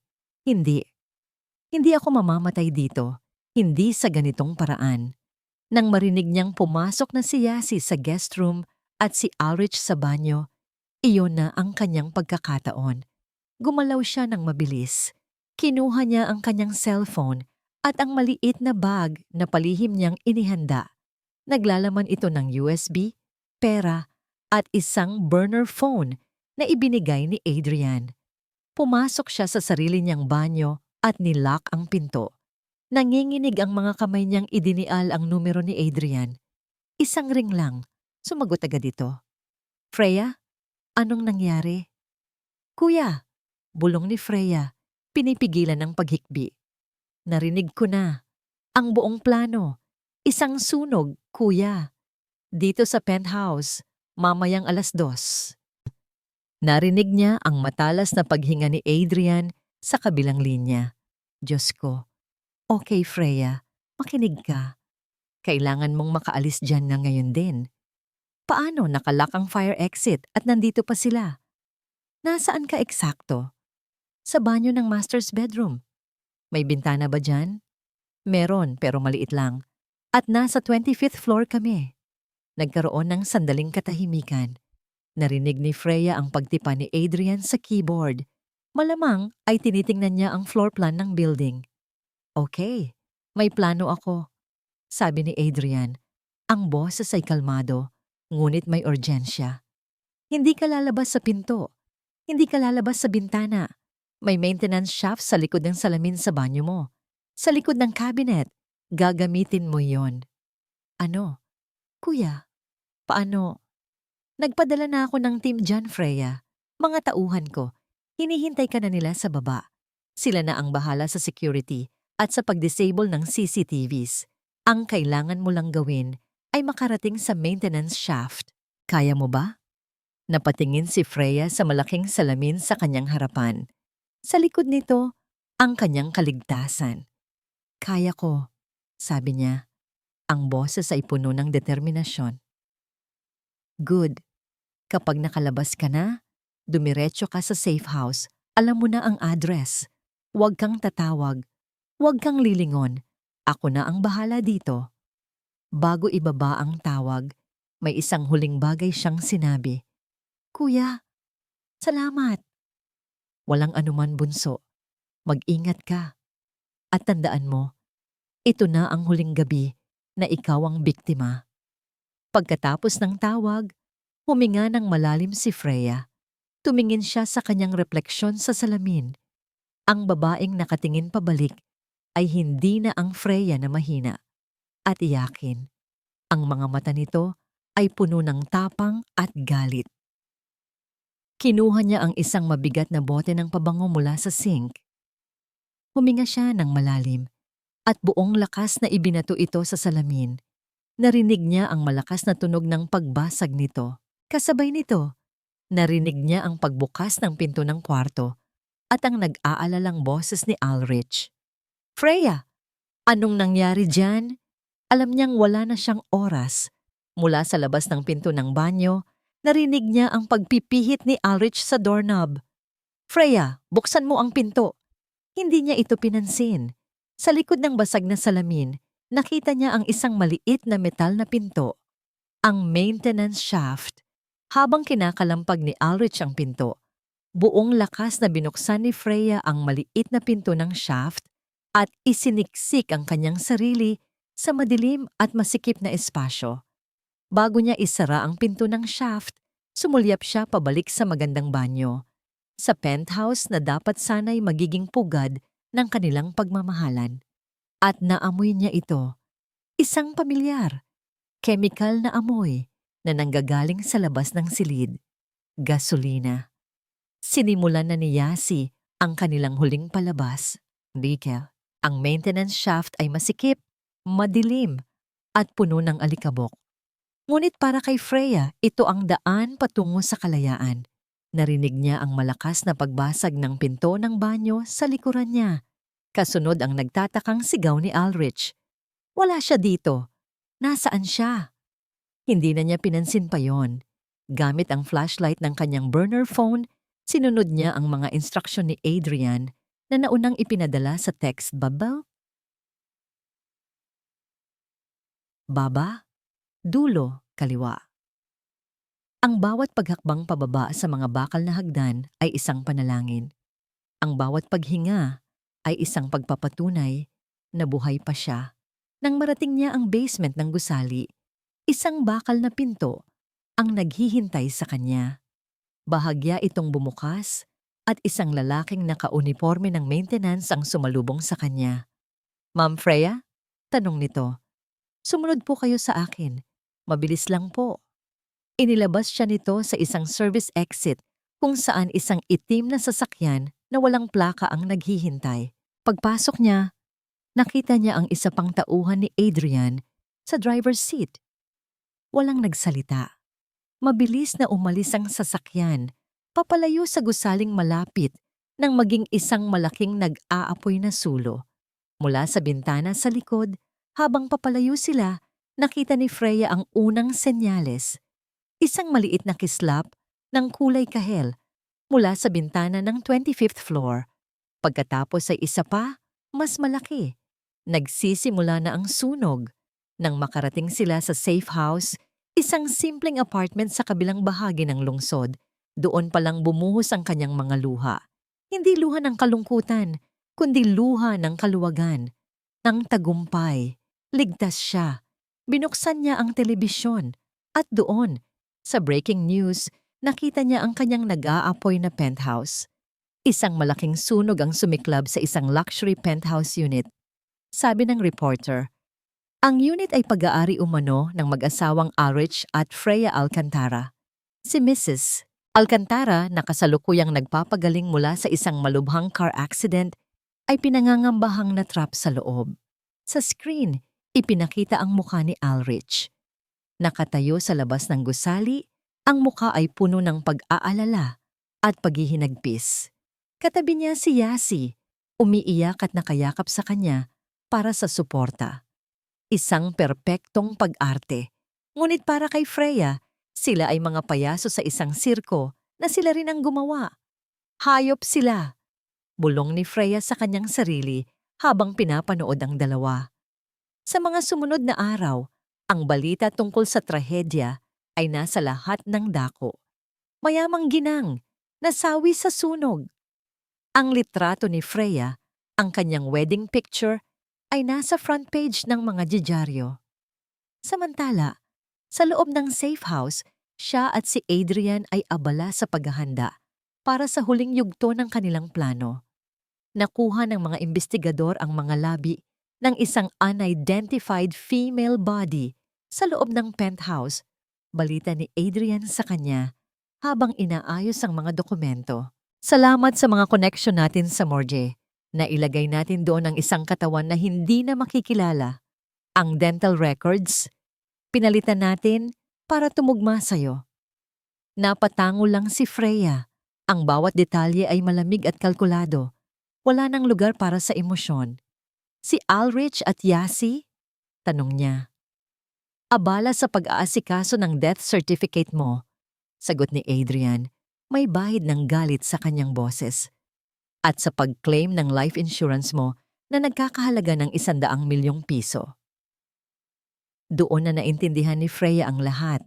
Hindi ako mamamatay dito. Hindi sa ganitong paraan. Nang marinig niyang pumasok na si Yasi sa guest room at si Ulrich sa banyo, iyon na ang kanyang pagkakataon. Gumalaw siya ng mabilis. Kinuha niya ang kanyang cellphone at ang maliit na bag na palihim niyang inihanda. Naglalaman ito ng USB, pera, at isang burner phone na ibinigay ni Adrian. Pumasok siya sa sarili niyang banyo at nilock ang pinto. Nanginginig ang mga kamay niyang idinial ang numero ni Adrian. Isang ring lang. Sumagot agad ito. Freya, anong nangyari? Kuya, bulong ni Freya, pinipigilan ng paghikbi. Narinig ko na. Ang buong plano. Isang sunog, kuya. Dito sa penthouse, mamayang 2:00. Narinig niya ang matalas na paghinga ni Adrian sa kabilang linya. Diyos ko. Okay, Freya, makinig ka. Kailangan mong makaalis dyan na ngayon din. Paano nakalak ang fire exit at nandito pa sila? Nasaan ka eksakto? Sa banyo ng master's bedroom. May bintana ba dyan? Meron, pero maliit lang. At nasa 25th floor kami. Nagkaroon ng sandaling katahimikan. Narinig ni Freya ang pagtipa ni Adrian sa keyboard. Malamang ay tinitingnan niya ang floor plan ng building. Okay, may plano ako, sabi ni Adrian. Ang boses ay kalmado, ngunit may urgensya. Hindi ka lalabas sa pinto. Hindi ka lalabas sa bintana. May maintenance shaft sa likod ng salamin sa banyo mo. Sa likod ng cabinet. Gagamitin mo yon. Ano? Kuya, paano? Nagpadala na ako ng team dyan, Freya. Mga tauhan ko. Hinihintay ka na nila sa baba. Sila na ang bahala sa security at sa pag-disable ng CCTVs. Ang kailangan mo lang gawin ay makarating sa maintenance shaft. Kaya mo ba? Napatingin si Freya sa malaking salamin sa kanyang harapan. Sa likod nito, ang kanyang kaligtasan. Kaya ko, sabi niya. Ang boses ay puno ng determinasyon. Good. Kapag nakalabas ka na, dumiretso ka sa safe house. Alam mo na ang address. Huwag kang tatawag. Huwag kang lilingon. Ako na ang bahala dito. Bago ibaba ang tawag, may isang huling bagay siyang sinabi. Kuya, salamat. Walang anuman, bunso. Mag-ingat ka. At tandaan mo, Ito na ang huling gabi na ikaw ang biktima. Pagkatapos ng tawag, huminga ng malalim si Freya. Tumingin siya sa kanyang refleksyon sa salamin. Ang babaeng nakatingin pabalik ay hindi na ang Freya na mahina at iyakin. Ang mga mata nito ay puno ng tapang at galit. Kinuha niya ang isang mabigat na bote ng pabango mula sa sink. Huminga siya ng malalim at buong lakas na ibinato ito sa salamin. Narinig niya ang malakas na tunog ng pagbasag nito. Kasabay nito, narinig niya ang pagbukas ng pinto ng kwarto at ang nag-aalalang boses ni Ulrich. "Freya, anong nangyari diyan?" Alam niyang wala na siyang oras. Mula sa labas ng pinto ng banyo, narinig niya ang pagpipihit ni Ulrich sa doorknob. "Freya, buksan mo ang pinto." Hindi niya ito pinansin. Sa likod ng basag na salamin, nakita niya ang isang maliit na metal na pinto, ang maintenance shaft. Habang kinakalampag ni Ulrich ang pinto, buong lakas na binuksan ni Freya ang maliit na pinto ng shaft at isiniksik ang kanyang sarili sa madilim at masikip na espasyo. Bago niya isara ang pinto ng shaft, sumulyap siya pabalik sa magandang banyo, sa penthouse na dapat sana'y magiging pugad ng kanilang pagmamahalan. At naamoy niya ito, isang pamilyar, chemical na amoy na nanggagaling sa labas ng silid, gasolina. Sinimulan na ni Yasi ang kanilang huling palabas, Rikel. Ang maintenance shaft ay masikip, madilim, at puno ng alikabok. Ngunit para kay Freya, ito ang daan patungo sa kalayaan. Narinig niya ang malakas na pagbasag ng pinto ng banyo sa likuran niya. Kasunod ang nagtatakang sigaw ni Ulrich. Wala siya dito. Nasaan siya? Hindi na niya pinansin pa yon. Gamit ang flashlight ng kanyang burner phone, sinunod niya ang mga instruksyon ni Adrian na naunang ipinadala sa text bubble. Baba, dulo, kaliwa. Ang bawat paghakbang pababa sa mga bakal na hagdan ay isang panalangin. Ang bawat paghinga ay isang pagpapatunay na buhay pa siya. Nang marating niya ang basement ng gusali, isang bakal na pinto ang naghihintay sa kanya. Bahagya itong bumukas at isang lalaking naka-uniforme ng maintenance ang sumalubong sa kanya. "Ma'am Freya?" tanong nito. "Sumunod po kayo sa akin. Mabilis lang po." Inilabas siya nito sa isang service exit kung saan isang itim na sasakyan na walang plaka ang naghihintay. Pagpasok niya, nakita niya ang isa pang tauhan ni Adrian sa driver's seat. Walang nagsalita. Mabilis na umalis ang sasakyan, papalayo sa gusaling malapit nang maging isang malaking nag-aapoy na sulo. Mula sa bintana sa likod, habang papalayo sila, nakita ni Freya ang unang senyales. Isang maliit na kislap ng kulay kahel mula sa bintana ng 25th floor. Pagkatapos ay isa pa, mas malaki. Nagsisimula na ang sunog. Nang makarating sila sa safe house, isang simpleng apartment sa kabilang bahagi ng lungsod, doon palang bumuhos ang kanyang mga luha. Hindi luha ng kalungkutan, kundi luha ng kaluwagan. Ng tagumpay, ligtas siya. Binuksan niya ang telebisyon at doon, sa breaking news, nakita niya ang kanyang nag-aapoy na penthouse. Isang malaking sunog ang sumiklab sa isang luxury penthouse unit. Sabi ng reporter, ang unit ay pag-aari umano ng mag-asawang Ulrich at Freya Alcantara. Si Mrs. Alcantara na kasalukuyang nagpapagaling mula sa isang malubhang car accident ay pinangangambahang natrap sa loob. Sa screen, ipinakita ang mukha ni Ulrich. Nakatayo sa labas ng gusali, ang mukha ay puno ng pag-aalala at paghihinagpis. Katabi niya si Yasi, umiiyak at nakayakap sa kanya para sa suporta. Isang perpektong pag-arte. Ngunit para kay Freya, sila ay mga payaso sa isang sirko na sila rin ang gumawa. Hayop sila. Bulong ni Freya sa kanyang sarili habang pinapanood ang dalawa. Sa mga sumunod na araw, ang balita tungkol sa trahedya ay nasa lahat ng dako. Mayamang ginang, nasawi sa sunog. Ang litrato ni Freya, ang kanyang wedding picture, ay nasa front page ng mga didyaryo. Samantala, sa loob ng safe house, siya at si Adrian ay abala sa paghahanda para sa huling yugto ng kanilang plano. Nakuha ng mga investigador ang mga labi ng isang unidentified female body sa loob ng penthouse, balita ni Adrian sa kanya habang inaayos ang mga dokumento. Salamat sa mga koneksyon natin sa morgue. Nailagay natin doon ang isang katawan na hindi na makikilala. Ang dental records, pinalitan natin para tumugma sa'yo. Napatango lang si Freya. Ang bawat detalye ay malamig at kalkulado. Wala nang lugar para sa emosyon. Si Ulrich at Yasi? Tanong niya. Abala sa pag-aasikaso ng death certificate mo. Sagot ni Adrian, may bahid ng galit sa kanyang boses. At sa pag-claim ng life insurance mo na nagkakahalaga ng 100 milyong piso. Doon na naintindihan ni Freya ang lahat.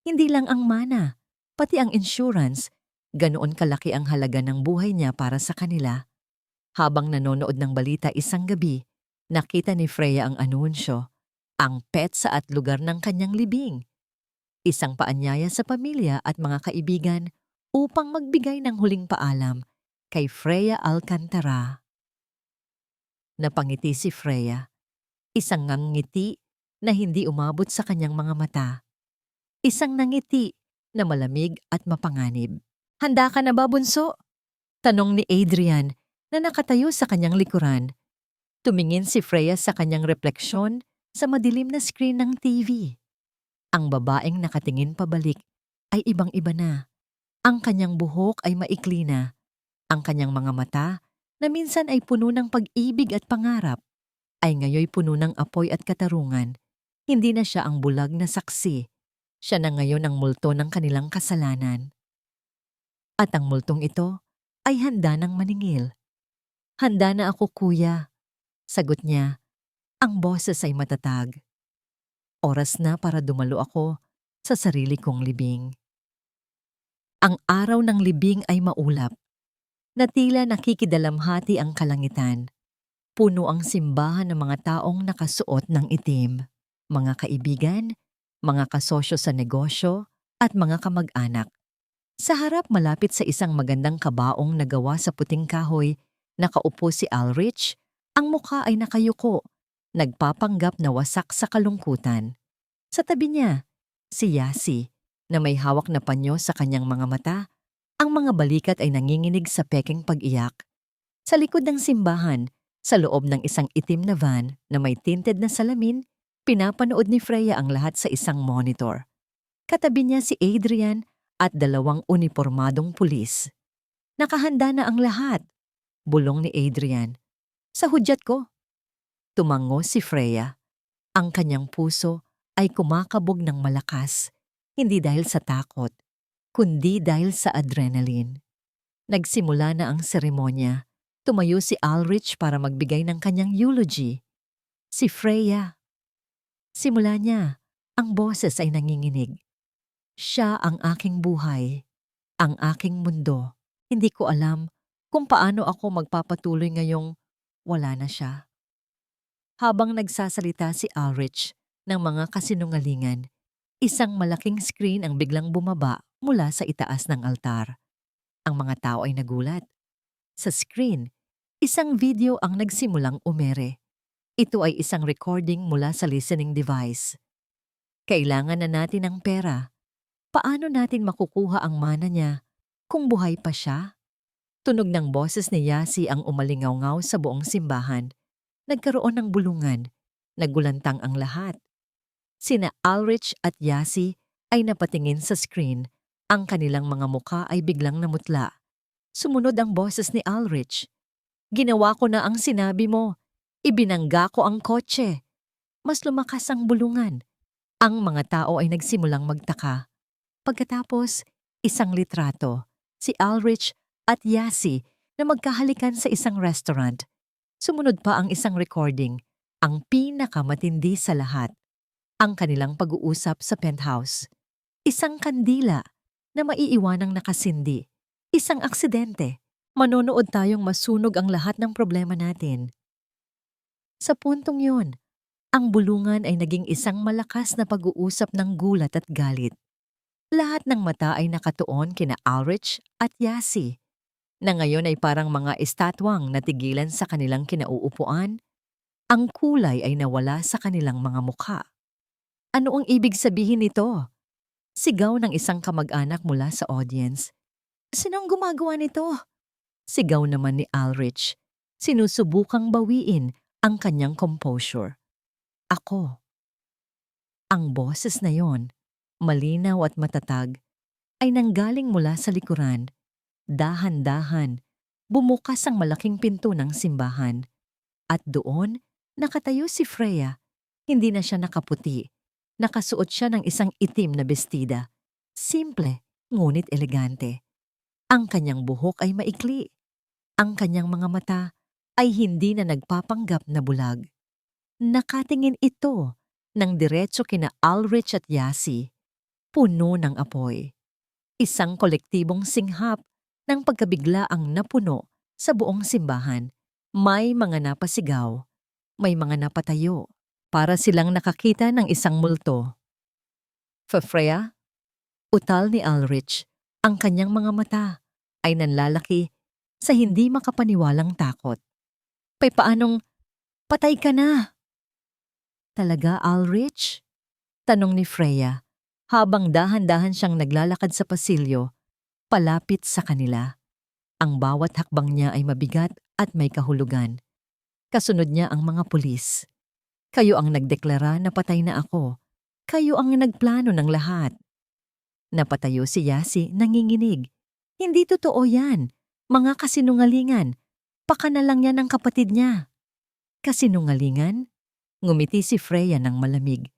Hindi lang ang mana, pati ang insurance, ganoon kalaki ang halaga ng buhay niya para sa kanila. Habang nanonood ng balita isang gabi, nakita ni Freya ang anunsyo, ang petsa at lugar ng kanyang libing. Isang paanyaya sa pamilya at mga kaibigan upang magbigay ng huling paalam kay Freya Alcantara. Napangiti si Freya, isang ngiti na hindi umabot sa kanyang mga mata. Isang nangiti na malamig at mapanganib. Handa ka na ba, bunso? Tanong ni Adrian na nakatayo sa kanyang likuran. Tumingin si Freya sa kanyang refleksyon sa madilim na screen ng TV. Ang babaeng nakatingin pabalik ay ibang-iba na. Ang kanyang buhok ay maikli na. Ang kanyang mga mata, na minsan ay puno ng pag-ibig at pangarap, ay ngayoy puno ng apoy at katarungan. Hindi na siya ang bulag na saksi. Siya na ngayon ang multo ng kanilang kasalanan. At ang multong ito ay handa ng maningil. Handa na ako, kuya. Sagot niya. Ang boses ay matatag. Oras na para dumalo ako sa sarili kong libing. Ang araw ng libing ay maulap. Na tila nakikidalamhati ang kalangitan. Puno ang simbahan ng mga taong nakasuot ng itim. Mga kaibigan, mga kasosyo sa negosyo, at mga kamag-anak. Sa harap malapit sa isang magandang kabaong na gawa sa puting kahoy, nakaupo si Ulrich, ang mukha ay nakayuko, nagpapanggap na wasak sa kalungkutan. Sa tabi niya, si Yasi, na may hawak na panyo sa kanyang mga mata. Ang mga balikat ay nanginginig sa pekeng pag-iyak. Sa likod ng simbahan, sa loob ng isang itim na van na may tinted na salamin, pinapanood ni Freya ang lahat sa isang monitor. Katabi niya si Adrian at 2 unipormadong pulis. Nakahanda na ang lahat, bulong ni Adrian. Sa hudyat ko. Tumango si Freya. Ang kanyang puso ay kumakabog ng malakas, hindi dahil sa takot, kundi dahil sa adrenaline. Nagsimula na ang seremonya. Tumayo si Ulrich para magbigay ng kanyang eulogy. Si Freya. Simula niya, ang boses ay nanginginig. Siya ang aking buhay, ang aking mundo. Hindi ko alam kung paano ako magpapatuloy ngayong wala na siya. Habang nagsasalita si Ulrich ng mga kasinungalingan, isang malaking screen ang biglang bumaba mula sa itaas ng altar. Ang mga tao ay nagulat. Sa screen, isang video ang nagsimulang umere. Ito ay isang recording mula sa listening device. Kailangan na natin ng pera. Paano natin makukuha ang mana niya kung buhay pa siya? Tunog ng boses ni Yasi ang umalingaw-ngaw sa buong simbahan. Nagkaroon ng bulungan. Nagulantang ang lahat. Sina Ulrich at Yasi ay napatingin sa screen. Ang kanilang mga muka ay biglang namutla. Sumunod ang boses ni Ulrich. Ginawa ko na ang sinabi mo. Ibinangga ko ang kotse. Mas lumakas ang bulungan. Ang mga tao ay nagsimulang magtaka. Pagkatapos, isang litrato, si Ulrich at Yasi na magkahalikan sa isang restaurant. Sumunod pa ang isang recording, ang pinakamatindi sa lahat. Ang kanilang pag-uusap sa penthouse. Isang kandila na maiiwanang nakasindi. Isang aksidente. Manonood tayong masunog ang lahat ng problema natin. Sa puntong yun, ang bulungan ay naging isang malakas na pag-uusap ng gulat at galit. Lahat ng mata ay nakatuon kina Ulrich at Yasi, na ngayon ay parang mga estatwang natigilan sa kanilang kinauupuan. Ang kulay ay nawala sa kanilang mga mukha. Ano ang ibig sabihin nito? Sigaw ng isang kamag-anak mula sa audience. Sinong gumagawa nito? Sigaw naman ni Ulrich. Sinusubukang bawiin ang kanyang composure. Ako. Ang boses na yon, malinaw at matatag, ay nanggaling mula sa likuran. Dahan-dahan, bumukas ang malaking pinto ng simbahan. At doon, nakatayo si Freya. Hindi na siya nakaputi. Nakasuot siya ng isang itim na bestida. Simple, ngunit elegante. Ang kanyang buhok ay maikli. Ang kanyang mga mata ay hindi na nagpapanggap na bulag. Nakatingin ito ng diretso kina Ulrich at Yasi, puno ng apoy. Isang kolektibong singhap ng pagkabiglaang napuno sa buong simbahan. May mga napasigaw, may mga napatayo, para silang nakakita ng isang multo. Freya, utal ni Ulrich, ang kanyang mga mata ay nanlalaki sa hindi makapaniwalang takot. Paanong patay ka na? Talaga, Ulrich? Tanong ni Freya habang dahan-dahan siyang naglalakad sa pasilyo, palapit sa kanila. Ang bawat hakbang niya ay mabigat at may kahulugan. Kasunod niya ang mga pulis. Kayo ang nagdeklara na patay na ako. Kayo ang nagplano ng lahat. Napatayo si Yasi nanginginig. Hindi totoo yan. Mga kasinungalingan. Pakana lang yan ng kapatid niya. Kasinungalingan? Ngumiti si Freya ng malamig.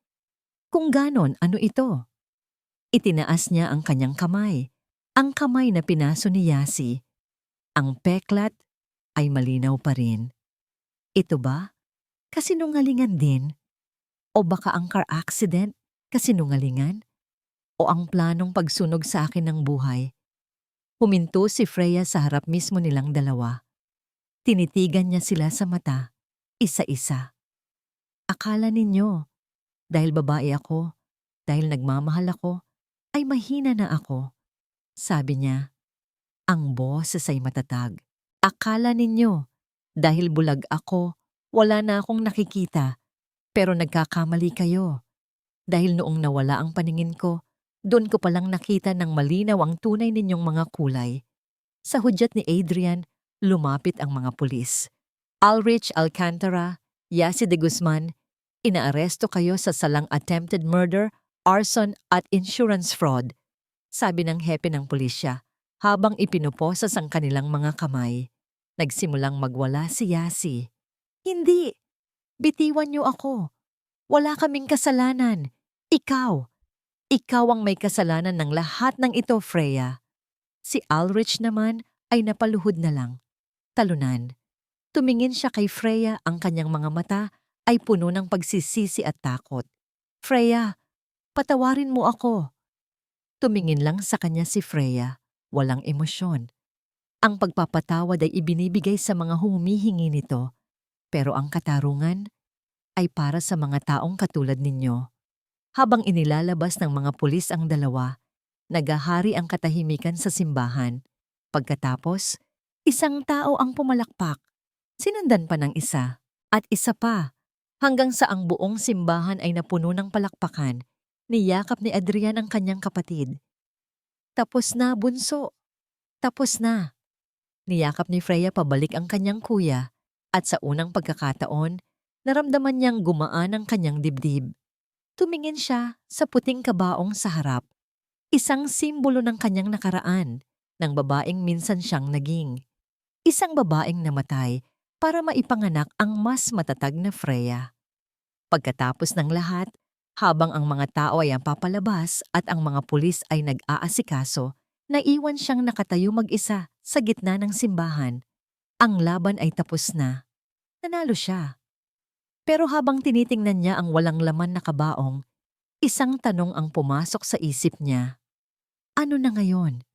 Kung ganon, ano ito? Itinaas niya ang kanyang kamay. Ang kamay na pinaso ni Yasi. Ang peklat ay malinaw pa rin. Ito ba? Kasinungalingan din? O baka ang car accident? Kasinungalingan? O ang planong pagsunog sa akin ng buhay? Huminto si Freya sa harap mismo nilang dalawa. Tinitigan niya sila sa mata, isa-isa. Akala ninyo, dahil babae ako, dahil nagmamahal ako, ay mahina na ako. Sabi niya, ang boses ay matatag. Akala ninyo, dahil bulag ako, wala na akong nakikita, pero nagkakamali kayo. Dahil noong nawala ang paningin ko, doon ko palang nakita ng malinaw ang tunay ninyong mga kulay. Sa hudyat ni Adrian, lumapit ang mga pulis. Ulrich Alcantara, Yasi de Guzman, inaaresto kayo sa salang attempted murder, arson at insurance fraud, sabi ng hepe ng pulisya habang ipinuposas ang kanilang mga kamay. Nagsimulang magwala si Yasi. Hindi! Bitiwan niyo ako! Wala kaming kasalanan! Ikaw! Ikaw ang may kasalanan ng lahat ng ito, Freya. Si Ulrich naman ay napaluhod na lang. Talunan. Tumingin siya kay Freya, ang kanyang mga mata ay puno ng pagsisisi at takot. Freya, patawarin mo ako. Tumingin lang sa kanya si Freya, walang emosyon. Ang pagpapatawad ay ibinibigay sa mga humihingi nito, pero ang katarungan ay para sa mga taong katulad ninyo. Habang inilalabas ng mga pulis ang dalawa, nagahari ang katahimikan sa simbahan. Pagkatapos, isang tao ang pumalakpak. Sinundan pa ng isa, at isa pa, hanggang sa ang buong simbahan ay napuno ng palakpakan. Niyakap ni Adrian ang kanyang kapatid. Tapos na, bunso. Tapos na. Niyakap ni Freya pabalik ang kanyang kuya, at sa unang pagkakataon, naramdaman niyang gumaan ang kanyang dibdib. Tumingin siya sa puting kabaong sa harap, isang simbolo ng kanyang nakaraan, ng babaeng minsan siyang naging. Isang babaeng namatay para maipanganak ang mas matatag na Freya. Pagkatapos ng lahat, habang ang mga tao ay ang papalabas at ang mga pulis ay nag-aasikaso, naiwan siyang nakatayo mag-isa sa gitna ng simbahan. Ang laban ay tapos na. Nanalo siya. Pero habang tinitingnan niya ang walang laman na kabaong, isang tanong ang pumasok sa isip niya. Ano na ngayon?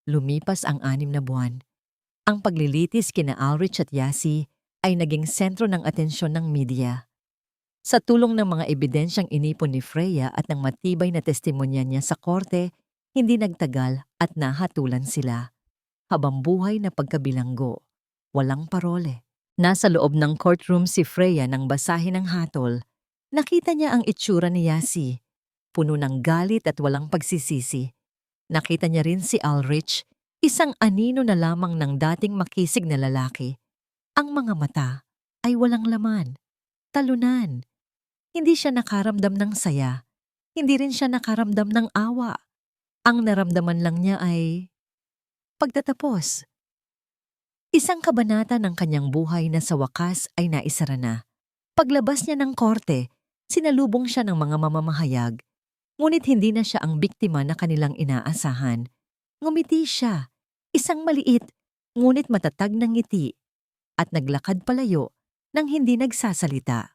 Lumipas ang 6 na buwan. Ang paglilitis kina Ulrich at Yasi ay naging sentro ng atensyon ng media. Sa tulong ng mga ebidensyang inipon ni Freya at ng matibay na testimonya niya sa korte, hindi nagtagal at nahatulan sila. Habang buhay na pagkabilanggo, walang parole. Nasa loob ng courtroom si Freya nang basahin ang hatol. Nakita niya ang itsura ni Yasi, puno ng galit at walang pagsisisi. Nakita niya rin si Ulrich, isang anino na lamang ng dating makisig na lalaki. Ang mga mata ay walang laman, talunan. Hindi siya nakaramdam ng saya, hindi rin siya nakaramdam ng awa. Ang naramdaman lang niya ay pagtatapos. Isang kabanata ng kanyang buhay na sa wakas ay naisara na. Paglabas niya ng korte, sinalubong siya ng mga mamamahayag. Ngunit hindi na siya ang biktima na kanilang inaasahan. Ngumiti siya, isang maliit, ngunit matatag na ngiti, at naglakad palayo nang hindi nagsasalita.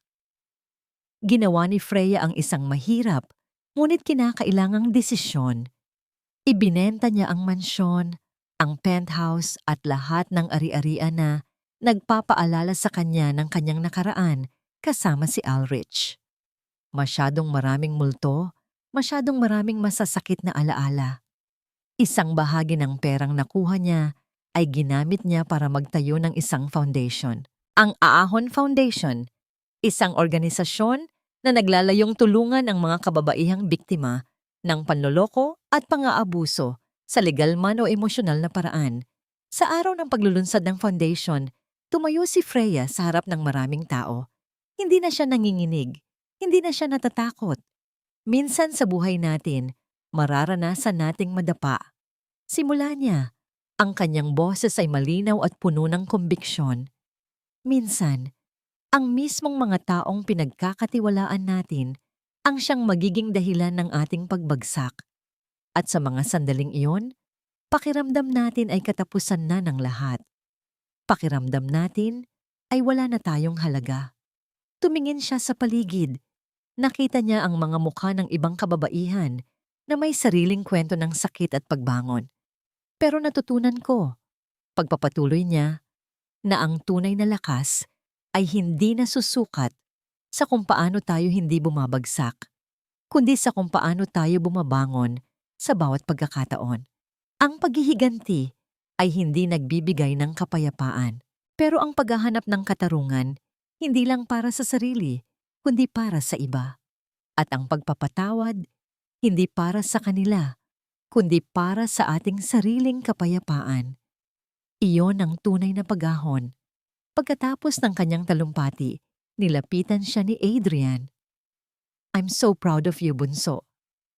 Ginawa ni Freya ang isang mahirap, ngunit kinakailangang desisyon. Ibinenta niya ang mansyon, ang penthouse at lahat ng ari-arian na nagpapaalala sa kanya ng kanyang nakaraan kasama si Ulrich. Masyadong maraming multo, masyadong maraming masasakit na alaala. Isang bahagi ng perang nakuha niya ay ginamit niya para magtayo ng isang foundation. Ang Aahon Foundation, isang organisasyon na naglalayong tulungan ang mga kababaihang biktima ng panloloko at pang-aabuso sa legal man o emosyonal na paraan. Sa araw ng paglulunsad ng foundation, tumayo si Freya sa harap ng maraming tao. Hindi na siya nanginginig, hindi na siya natatakot. Minsan sa buhay natin, mararanasan nating madapa. Simula niya, ang kanyang boses ay malinaw at puno ng kombiksyon. Minsan, ang mismong mga taong pinagkakatiwalaan natin ang siyang magiging dahilan ng ating pagbagsak. At sa mga sandaling iyon, pakiramdam natin ay katapusan na ng lahat. Pakiramdam natin ay wala na tayong halaga. Tumingin siya sa paligid. Nakita niya ang mga mukha ng ibang kababaihan na may sariling kwento ng sakit at pagbangon. Pero natutunan ko, pagpapatuloy niya, na ang tunay na lakas ay hindi nasusukat sa kung paano tayo hindi bumabagsak, kundi sa kung paano tayo bumabangon sa bawat pagkakataon. Ang paghihiganti ay hindi nagbibigay ng kapayapaan, pero ang paghahanap ng katarungan hindi lang para sa sarili, kundi para sa iba. At ang pagpapatawad, hindi para sa kanila, kundi para sa ating sariling kapayapaan. Iyon ang tunay na paghahon. Pagkatapos ng kanyang talumpati, nilapitan siya ni Adrian. "I'm so proud of you, bunso,"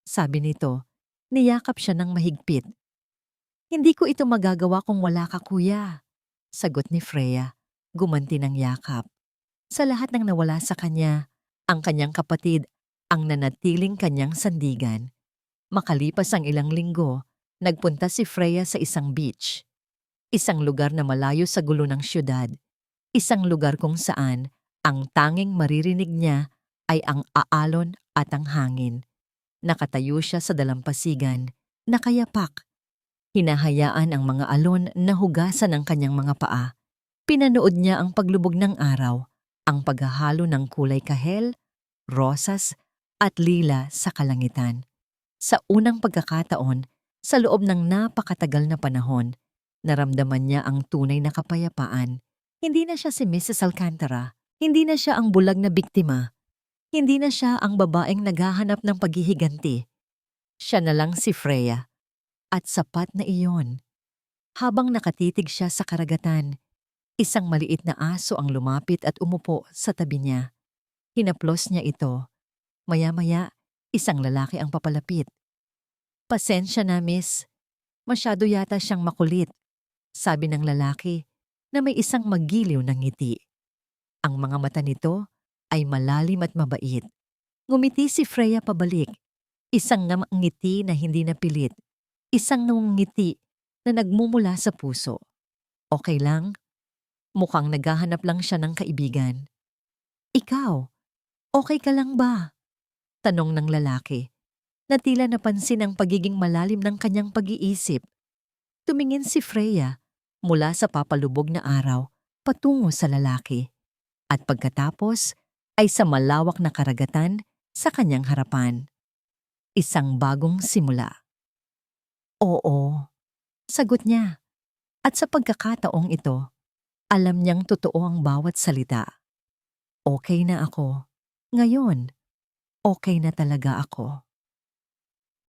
sabi nito. Niyakap siya ng mahigpit. "Hindi ko ito magagawa kung wala ka, kuya," sagot ni Freya, gumanti ng yakap. Sa lahat ng nawala sa kanya, ang kanyang kapatid ang nanatiling kanyang sandigan. Makalipas ang ilang linggo, nagpunta si Freya sa isang beach. Isang lugar na malayo sa gulo ng syudad. Isang lugar kung saan ang tanging maririnig niya ay ang aalon at ang hangin. Nakatayo siya sa dalampasigan, nakayapak. Hinahayaan ang mga alon na hugasan ang kanyang mga paa. Pinanood niya ang paglubog ng araw, ang paghahalo ng kulay kahel, rosas at lila sa kalangitan. Sa unang pagkakataon, sa loob ng napakatagal na panahon, naramdaman niya ang tunay na kapayapaan. Hindi na siya si Mrs. Alcantara. Hindi na siya ang bulag na biktima. Hindi na siya ang babaeng naghahanap ng paghihiganti. Siya na lang si Freya. At sapat na iyon. Habang nakatitig siya sa karagatan, isang maliit na aso ang lumapit at umupo sa tabi niya. Hinaplos niya ito. Maya-maya, isang lalaki ang papalapit. "Pasensya na, miss. Masyado yata siyang makulit," sabi ng lalaki na may isang magiliw na ngiti. Ang mga mata nito ay malalim at mabait. Ngumiti si Freya pabalik. Isang ngiti na hindi napilit. Isang ngiti na nagmumula sa puso. "Okay lang?" Mukhang naghahanap lang siya ng kaibigan. "Ikaw, okay ka lang ba?" Tanong ng lalaki, na tila napansin ang pagiging malalim ng kanyang pag-iisip. Tumingin si Freya mula sa papalubog na araw patungo sa lalaki at pagkatapos ay sa malawak na karagatan sa kanyang harapan. Isang bagong simula. Oo, sagot niya. At sa pagkakataong ito, alam niyang totoo ang bawat salita. Okay na ako. Ngayon, okay na talaga ako.